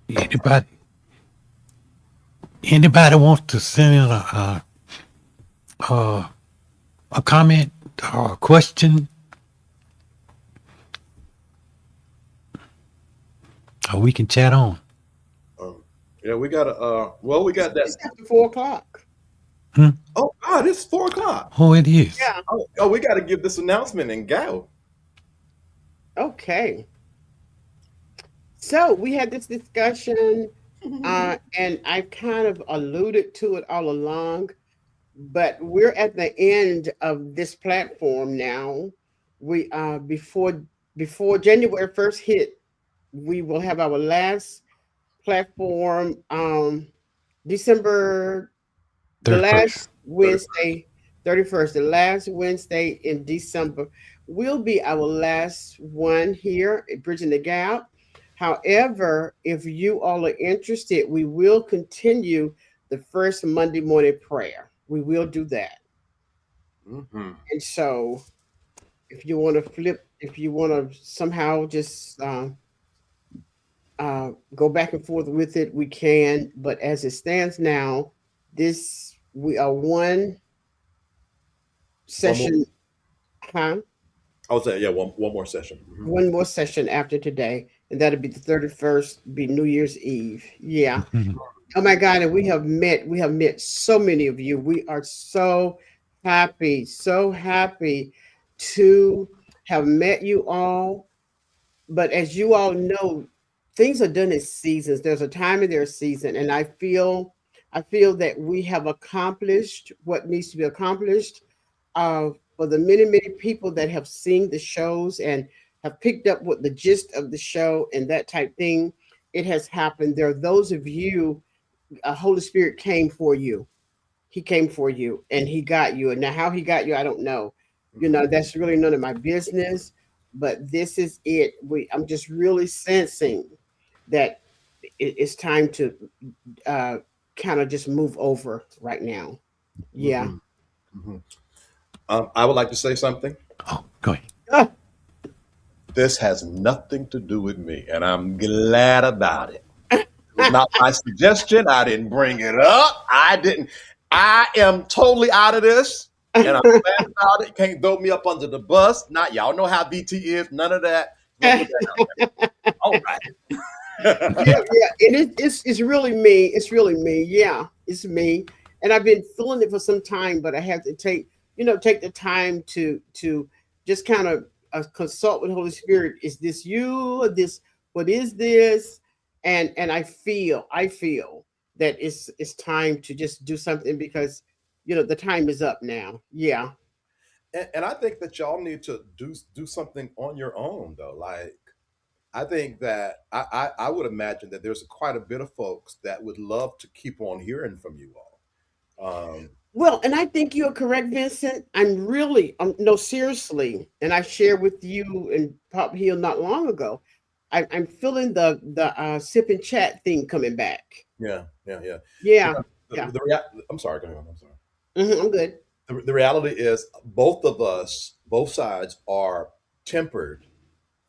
Anybody? Anybody wants to send in a, a comment or a question, or we can chat on. Yeah, we got well, we got It's that. after 4 o'clock. Hmm? Oh God, it's 4 o'clock. Oh, it is. Yeah. Oh, we got to give this announcement and go. Okay. So we had this discussion, and I kind of alluded to it all along, but we're at the end of this platform now. We before January 1st hit, we will have our last platform. December the 31st. last Wednesday, 31st, the last Wednesday in December will be our last one here at Bridging the Gap. However, if you all are interested, we will continue the first Monday morning prayer. We will do that. Mm-hmm. And so, if you want to flip, if you want to somehow just go back and forth with it, we can. But as it stands now, this we are one One more. session, huh? I was saying, yeah, one more session. Hmm. One more session after today, and that'll be the 31st, be New Year's Eve. Yeah. Mhm. Oh my God, and we have met so many of you. We are so happy to have met you all. But as you all know, things are done in seasons. There's a time and there's a season, and I feel that we have accomplished what needs to be accomplished. For the many people that have seen the shows and have picked up what the gist of the show and that type thing, it has happened. There are those of you, Holy Spirit came for you. He came for you, and He got you. And now, how He got you, I don't know. You know, that's really none of my business. But this is it. I'm just really sensing that it's time to uh, kind of just move over right now. Yeah. Hmm. Mhm. I would like to say something. Oh, go ahead. Ah, This has nothing to do with me, and I'm glad about it. It was not my suggestion. I didn't bring it up. I didn't. I am totally out of this, and I'm glad about it. You can't throw me up under the bus. Not y'all know how BT is. None of that. We'll put that out there. All yeah, right. yeah, and it's really me. It's really me. Yeah, it's me. And I've been feeling it for some time, but I have to take the time to just kind of consult with Holy Spirit. Is this you? Or this what is this? And I feel that it's time to just do something because the time is up now. Yeah. And I think that y'all need to do something on your own though. Like I think that I would imagine that there's quite a bit of folks that would love to keep on hearing from you all. Well, and I think you're correct, Vincent. I'm really, no, seriously, and I shared with you and Pop Hill not long ago. I'm feeling the sip and chat thing coming back. Yeah, yeah, yeah. You Yeah, know, yeah. I'm sorry. Go ahead. I'm sorry. I'm good. The reality is, both of us, both sides, are tempered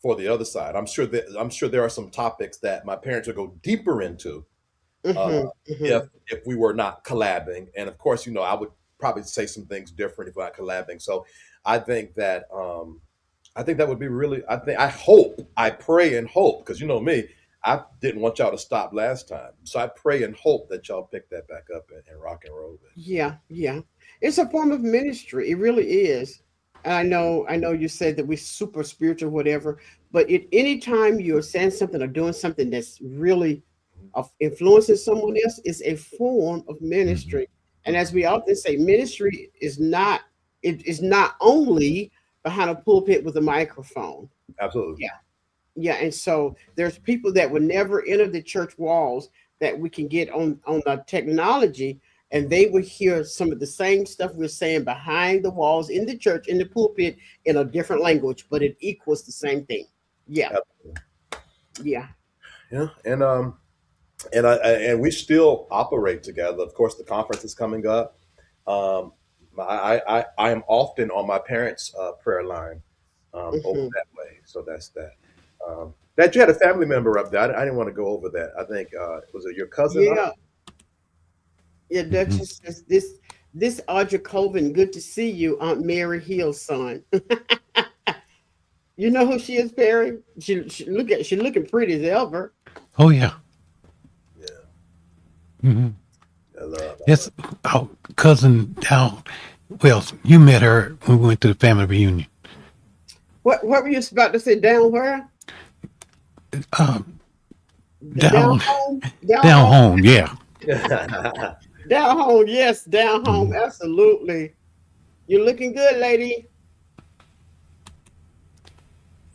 for the other side. I'm sure there are some topics that my parents would go deeper into uh, hmm hmm if we were not collabing. And of course, I would probably say some things different if we're not collabing. So I think that would be really. I hope, I pray and hope, because you know me, I didn't want y'all to stop last time. So I pray and hope that y'all pick that back up and rock and roll with it. Yeah, yeah. It's a form of ministry. It really is. And I know you said that we're super spiritual, whatever, but any time you're saying something or doing something that's really of influencing someone else is a form of Mhm. ministry. And as Mhm. we often say, ministry is not only behind a pulpit with a microphone. Absolutely. Yeah. Yeah, and so there's people that would never enter the church walls that we can get on the technology, and they will hear some of the same stuff we're saying behind the walls in the church, in the pulpit, in a different language, but it equals the same thing. Yeah, Absolutely. yeah, Yeah. And we still operate together. Of course, the conference is coming up. Um, I am often on my parents' prayer line over hmm that way. So that's that. That you had a family member up there. I didn't want to go over that. I think was it your cousin? Huh? yeah, yeah. Mhm. Duchess says this Audra Colvin. Good to see you, Aunt Mary Hill's son. You know who she is, Perry? She looking pretty as ever. Oh yeah. Yeah, Hmm. I love. I Yes, love. our cousin down. Well, you met her when we went to the family reunion. What were you about to say? Down where? Um, Down down, home? Down down home? home. Yeah. Down home, yes, down home, Hmm. absolutely. You're looking good, lady.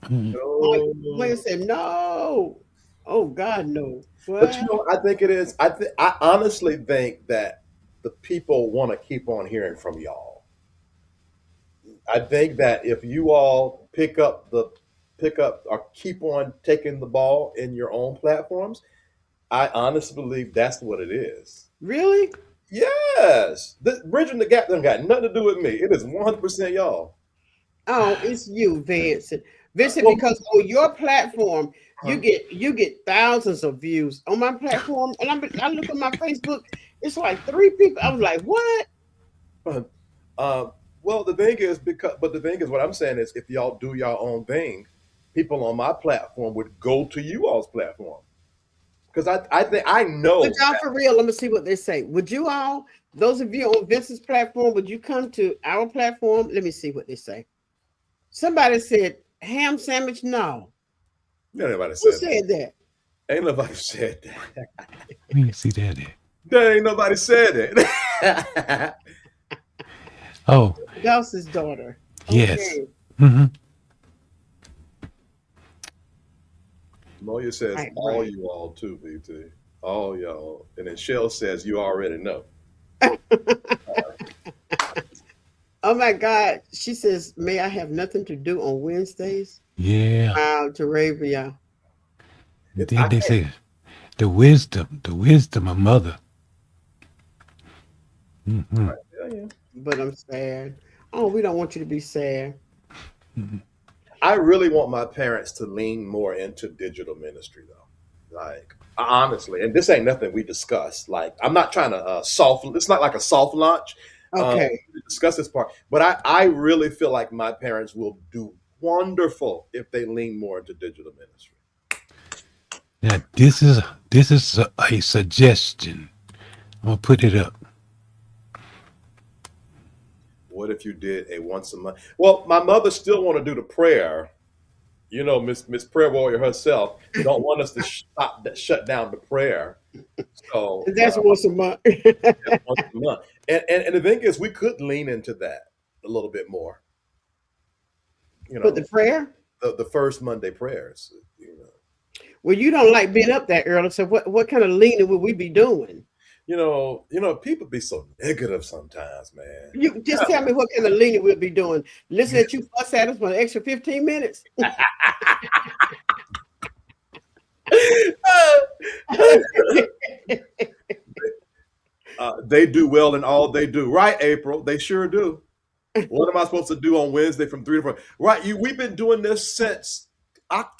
Glenn Oh, said, no. Oh, God, no. but What? I think it is. I honestly think that the people want to keep on hearing from y'all. I think that if you all pick up or keep on taking the ball in your own platforms, I honestly believe that's what it is. Really? Yes, bridging the gap doesn't got nothing to do with me. It is 100% y'all. Oh, it's you, Vincent. Vincent, Well, because on your platform, you uh, get thousands of views. On my platform, and I look at my Facebook, it's like three people. I was like, what? uh, uh, well, the thing is, what I'm saying is, if y'all do your own thing, people on my platform would go to you all's platform because I think I But know y'all, that. for real, let me see what they say. Would you all, those of you on Vincent's platform, would you come to our platform? Let me see what they say. Somebody said ham sandwich. No, Ain't nobody who said that. said that? Ain't nobody said that. We didn't see that. There. There ain't nobody said it. Oh Gauss's daughter. yes. Okay, Hmm. Moya says right, all right. you all too, BT. All y'all. And then Shell says you already know. Oh my God, she says, "May I have nothing to do on Wednesdays?" Yeah. Wow, Terabia. And I then they can't. say the wisdom of mother. Hmm. Yeah, yeah. but I'm sad. Oh, we don't want you to be sad. I really want my parents to lean more into digital ministry, though. Like honestly, and this ain't nothing we discuss. Like I'm not trying to soft. It's not like a soft launch. Okay. To discuss this part, but I really feel like my parents will do wonderful if they lean more into digital ministry. Now this is a suggestion. I'm gonna put it up. What if you did a once a month? Well, my mother still want to do the prayer. You know, Miss Prayer Warrior herself don't want us to shut down the prayer. So And that's once a month. once a month. And the thing is, we could lean into that a little bit more. You But the know, prayer? the first Monday prayers. Well, you don't like being up that early. So what kind of leaning would we be doing? People be so negative sometimes, man. You just tell me what kind of leaning we'll be doing. Listen at you fuss at us for an extra 15 minutes. They do well in all they do, right, April? They sure do. What am I supposed to do on Wednesday from 3 to 4? Right, we've been doing this since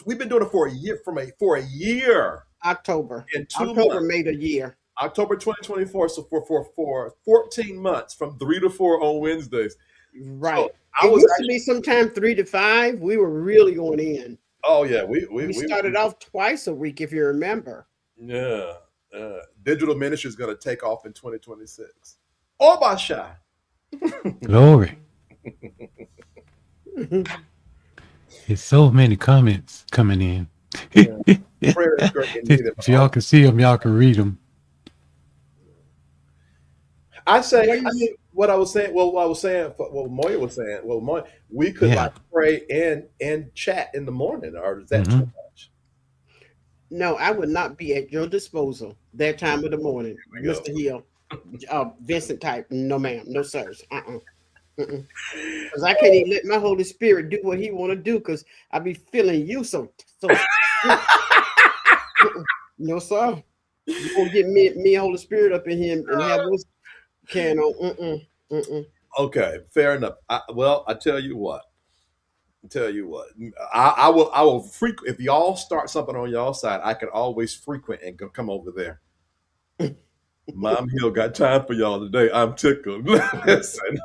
we've been doing it for a year, for a year October. in two October months. made a year. October 2024. So for 14 months from 3 to 4 on Wednesdays. Right. So I It was used to actually, be sometime 3 to 5. We were really going in. oh yeah, We started off twice a week, if you remember. yeah. Digital ministry is going to take off in 2026. Oh my shy. Glory. There's so many comments coming in. Yeah. Prayer is greatly needed. If y'all can see them, y'all can read them. I mean, what I was saying, well, what I was saying, what Moya was saying, well, Moya, we could Yeah. like pray and chat in the morning, or is that Mm-hmm. too much? No, I would not be at your disposal that time of the morning, We go. Mr. Hill. Vincent type. No, ma'am. No, sirs. Because I can't even let my Holy Spirit do what he want to do because I be feeling you so. No, sir. You won't get me Holy Spirit up in here and have those can on. Okay, fair enough. I tell you what. I will frequent if y'all start something on y'all side. I can always frequent and come over there. Mom Hill got time for y'all today. I'm tickled. Listen,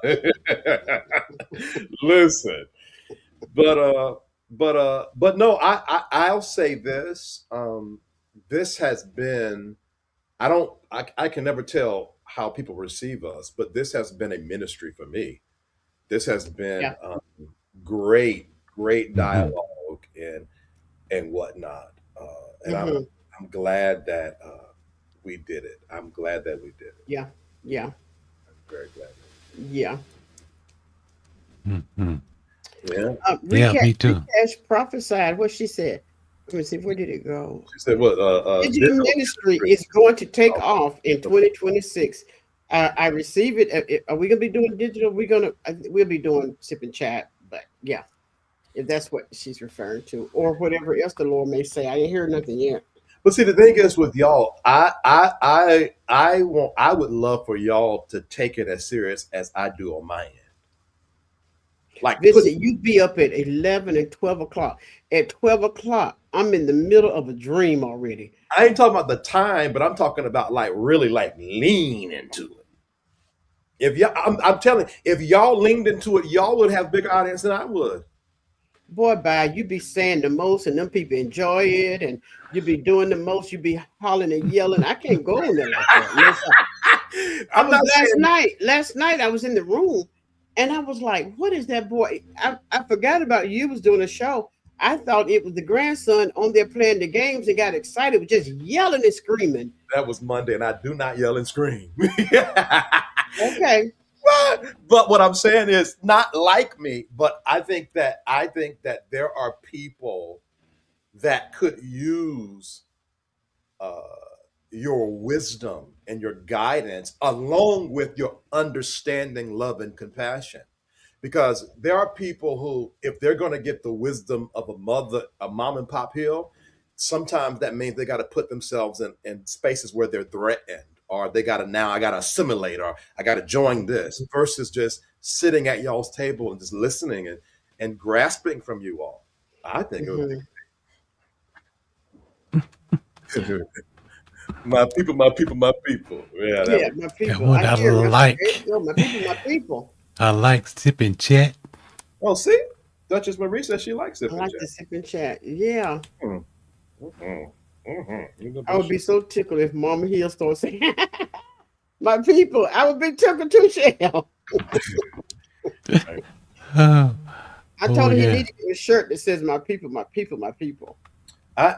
listen. But no. I'll say this. This has been. I don't. I can never tell how people receive us, but this has been a ministry for me. This has been Yeah. great Mm-hmm. dialogue and whatnot. And Hmm. I'm glad that we did it. I'm glad that we did it. Yeah. Yeah. I'm very glad. Yeah. Mm-hmm. Yeah. Yeah, me too. Recash prophesied what she said. Let me see, where did it go? She said, "What? Digital Digital ministry ministry." is going to take Oh, off in 2026. I receive it. Are we gonna be doing digital? We'll be doing sip and chat, but yeah, if that's what she's referring to, or whatever else the Lord may say. I didn't hear nothing yet. But see, the thing is with y'all, I would love for y'all to take it as serious as I do on my end. Like, Visit, you be up at 11 and 12 o'clock. At 12 o'clock, I'm in the middle of a dream already. I ain't talking about the time, but I'm talking about like really like lean into it. If y'all, I'm telling, if y'all leaned into it, y'all would have bigger audience than I would. Boy, bye, you be saying the most, and them people enjoy it, and you be doing the most. You be hollering and yelling. I can't go in there like that. No, sir. I I'm was not saying last night I was in the room and I was like, what is that boy? I forgot about you was doing a show. I thought it was the grandson on there playing the games and got excited, was just yelling and screaming. that was Monday, and I do not yell and scream. Okay. But what I'm saying is not like me, but I think that there are people that could use uh, your wisdom and your guidance along with your understanding, love, and compassion. Because there are people who, if they're going to get the wisdom of a mom and pop hill, sometimes that means they got to put themselves in spaces where they're threatened or they got to now I got to assimilate, or I got to join this, versus just sitting at y'all's table and just listening and grasping from you all. I think it would Mhm. be my people, my people, my people. Yeah, that Yeah, would. my And people. what I I hear you. There you like, go. My people, my people. I like sipping chat. Oh, see, Duchess Marie says she likes I sipping like chat. to sip and chat. Yeah. Mm, mhm, mhm. You know, I would be so tickled if Mama Hill started saying, my people. I would be tickled too, Shell. Oh, I oh told him he yeah. needed to get a shirt that says my people, my people, my people. I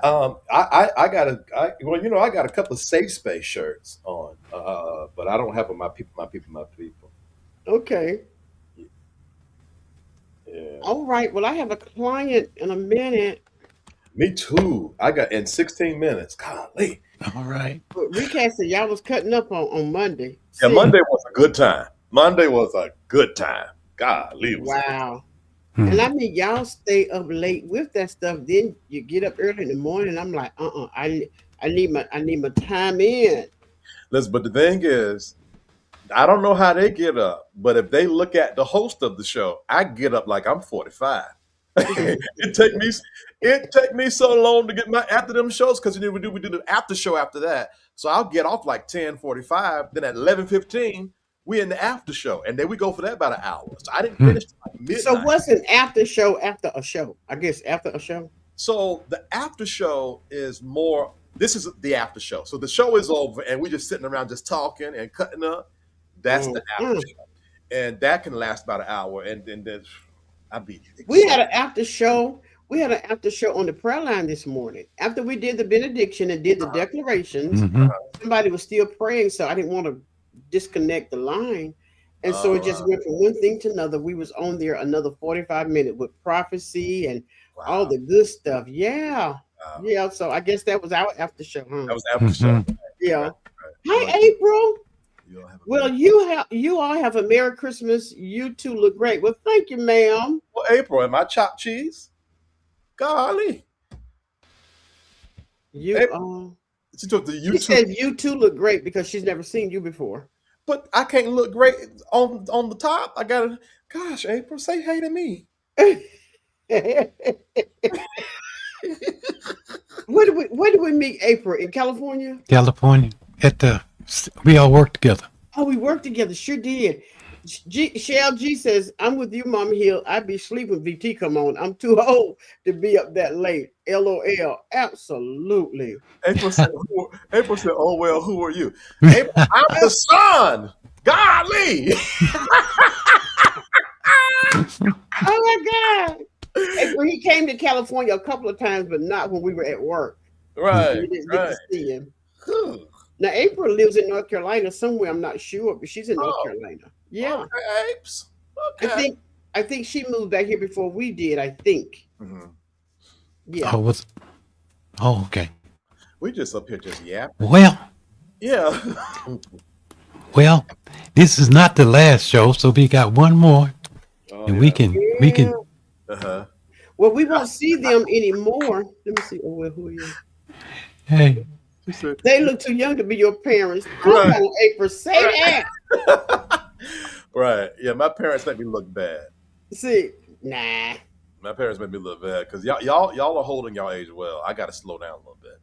got well, you know, I got a couple of safe space shirts on, but I don't have a my people, my people, my people. Okay. Yeah, All right. Well, I have a client in a minute. me too. I got in 16 minutes. Golly, All right. But recast said y'all was cutting up on Monday. yeah, See? Monday was a good time. Monday was a good time. Golly, it was a good time. Wow. Hmm. And I mean, y'all stay up late with that stuff. Then you get up early in the morning. I'm like, I need my time in. Listen, but the thing is, I don't know how they get up, but if they look at the host of the show, I get up like I'm 45. it take me it take me so long to get my after them shows, because we do the after show after that. So I'll get off like 10:45. Then at 11:15, we in the after show, and then we go for that about an hour. So I didn't Hmm. finish till like So midnight. what's an after show after a show? I guess after a show. So the after show is more. This is the after show. So the show is over, and we just sitting around just talking and cutting up. That's the after Mm-mm. show, and that can last about an hour. And then there's, I'd be We had exhausted. an after show. We had an after show on the prayer line this morning. After we did the benediction and did the declarations, Mm-hmm. somebody was still praying, so I didn't want to disconnect the line. And so it just Uh, went from one thing to another. We was on there another 45 minutes with prophecy and all wow, the good stuff. Yeah. wow, Yeah. So I guess that was our after show, huh? that was after show. Mm-hmm. Right, Yeah. right. Well, Hi, April. you'll have a Well, very you all have a Merry Christmas. You two look great. Well, thank you, ma'am. well. April, am I chopped cheese? Golly, You April, she took the she YouTube, said you two look great because she's never seen you before. but I can't look great on the top. I gotta. Gosh, April, say hey to me. Where did we meet April in California? California. We all work together. Oh, we worked together. Sure did. Shell G says, I'm with you, Mama Hill. I'd be sleeping VT come on. I'm too old to be up that late. LOL. Absolutely. April said, April said, "Oh well, who are you?" April, I'm the son. Golly. Oh my God. April, he came to California a couple of times, but not when we were at work. Right, We didn't get right. to see him. Whew. Now, April lives in North Carolina somewhere. I'm not sure, but she's in North Oh, Carolina. Yeah. okay, apes. I Okay. think I think she moved back here before we did, I think. Mhm. Yeah. Oh, was. Oh, okay. We just up here just yapping. Well, Yeah. well. This is not the last show, so we got one more, Oh and yeah. we Yeah. can. Uh-huh. Well, we won't see them anymore. Let me see. Oh, well, who are you? Hey, She said, They look too young to be your parents. Come right. on, April, say that. Right. Yeah, my parents make me look bad. See, nah. My parents make me look bad because y'all are holding y'all age well. I got to slow down a little bit.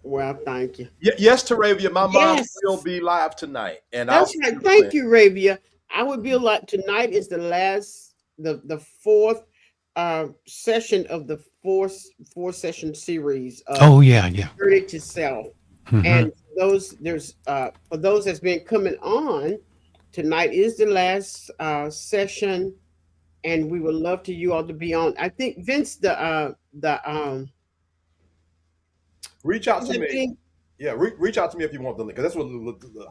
Well, thank you. Yes, Taravia, my mom Yes, will be live tonight, and I'll that's see right. you Thank then. you, Ravia. I would be like tonight is the last, the fourth session of the four session series of oh yeah, yeah. Journey to Self. Hmm. And there's for those that's been coming on, tonight is the last session, and we would love to you all to be on. I think Vince, Reach out is to it me. being, Yeah, reach out to me if you want the link, because that's what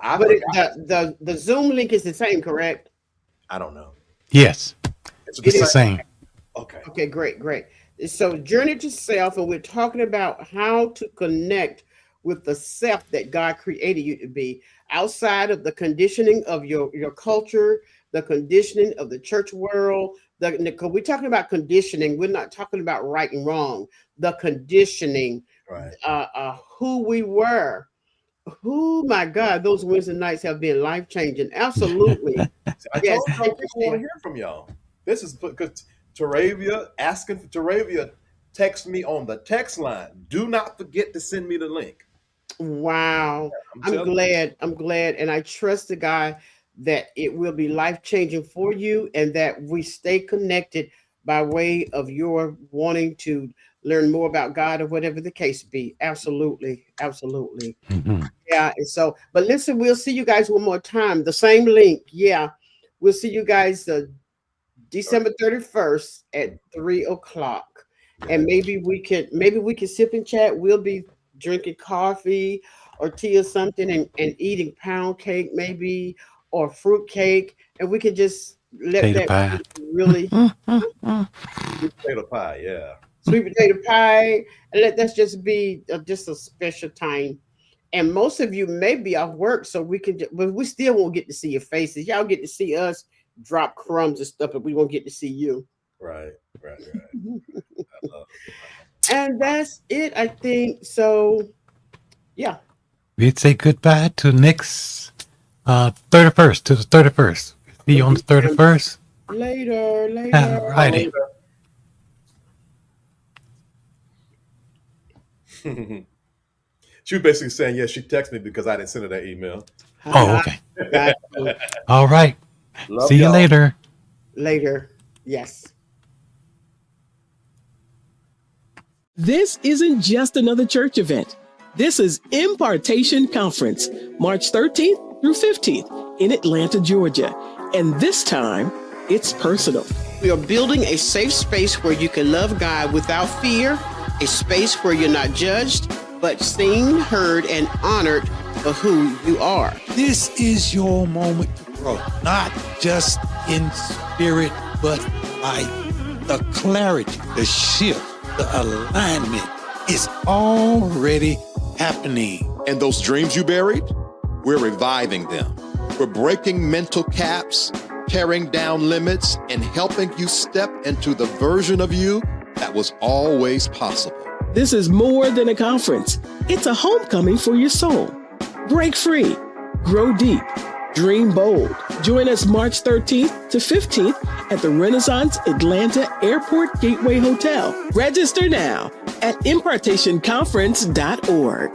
I but forgot. the Zoom link is the same, correct? I don't know. Yes, It's It it's the is. same. Okay. Okay, great, great. So Journey to Self, and we're talking about how to connect with the self that God created you to be outside of the conditioning of your culture, the conditioning of the church world. Because we're talking about conditioning, we're not talking about right and wrong. The conditioning, Right. who we were Oh my God, those Wednesday nights have been life changing. Absolutely. I Yes, told y'all thank you, people want to Shan. hear from y'all. This is because Taravia text me on the text line. Do not forget to send me the link. Wow. I'm I'm telling glad. I'm glad. And I trust the guy that it will be life changing for you and that we stay connected by way of your wanting to learn more about God or whatever the case be. Absolutely. Absolutely. Mhm. Yeah. And so, but listen, we'll see you guys one more time. The same link. Yeah. We'll see you guys December 31st at 3 o'clock. And you. maybe we can sip and chat. We'll be drinking coffee or tea or something and eating pound cake maybe or fruit cake. And we can just let Potato that pie. really Sweet potato pie, yeah. sweet potato pie and let that just be just a special time. And most of you may be off work, so but we still won't get to see your faces. Y'all get to see us drop crumbs and stuff, but we won't get to see you. Right, right, right. I love it. And that's it, I think. So, yeah, We'd say goodbye to next 31st, to the 31st. See you of on the December. 31st. Later, later. All Y'all righty. later. She was basically saying, yes, she texted me because I didn't send her that email. Oh, Haha, okay. got you. All right. Love See you y'all. later. Later. Yes. This isn't just another church event. This is Impartation Conference, March 13th through 15th in Atlanta, Georgia. And this time, it's personal. We are building a safe space where you can love God without fear, a space where you're not judged, but seen, heard, and honored for who you are. This is your moment to grow, not just in spirit, but life. The clarity, the shift, the alignment is already happening. And those dreams you buried, we're reviving them. We're breaking mental caps, tearing down limits, and helping you step into the version of you that was always possible. This is more than a conference. It's a homecoming for your soul. Break free, grow deep, dream bold. Join us March 13th to 15th at the Renaissance Atlanta Airport Gateway Hotel. Register now at impartationconference.org.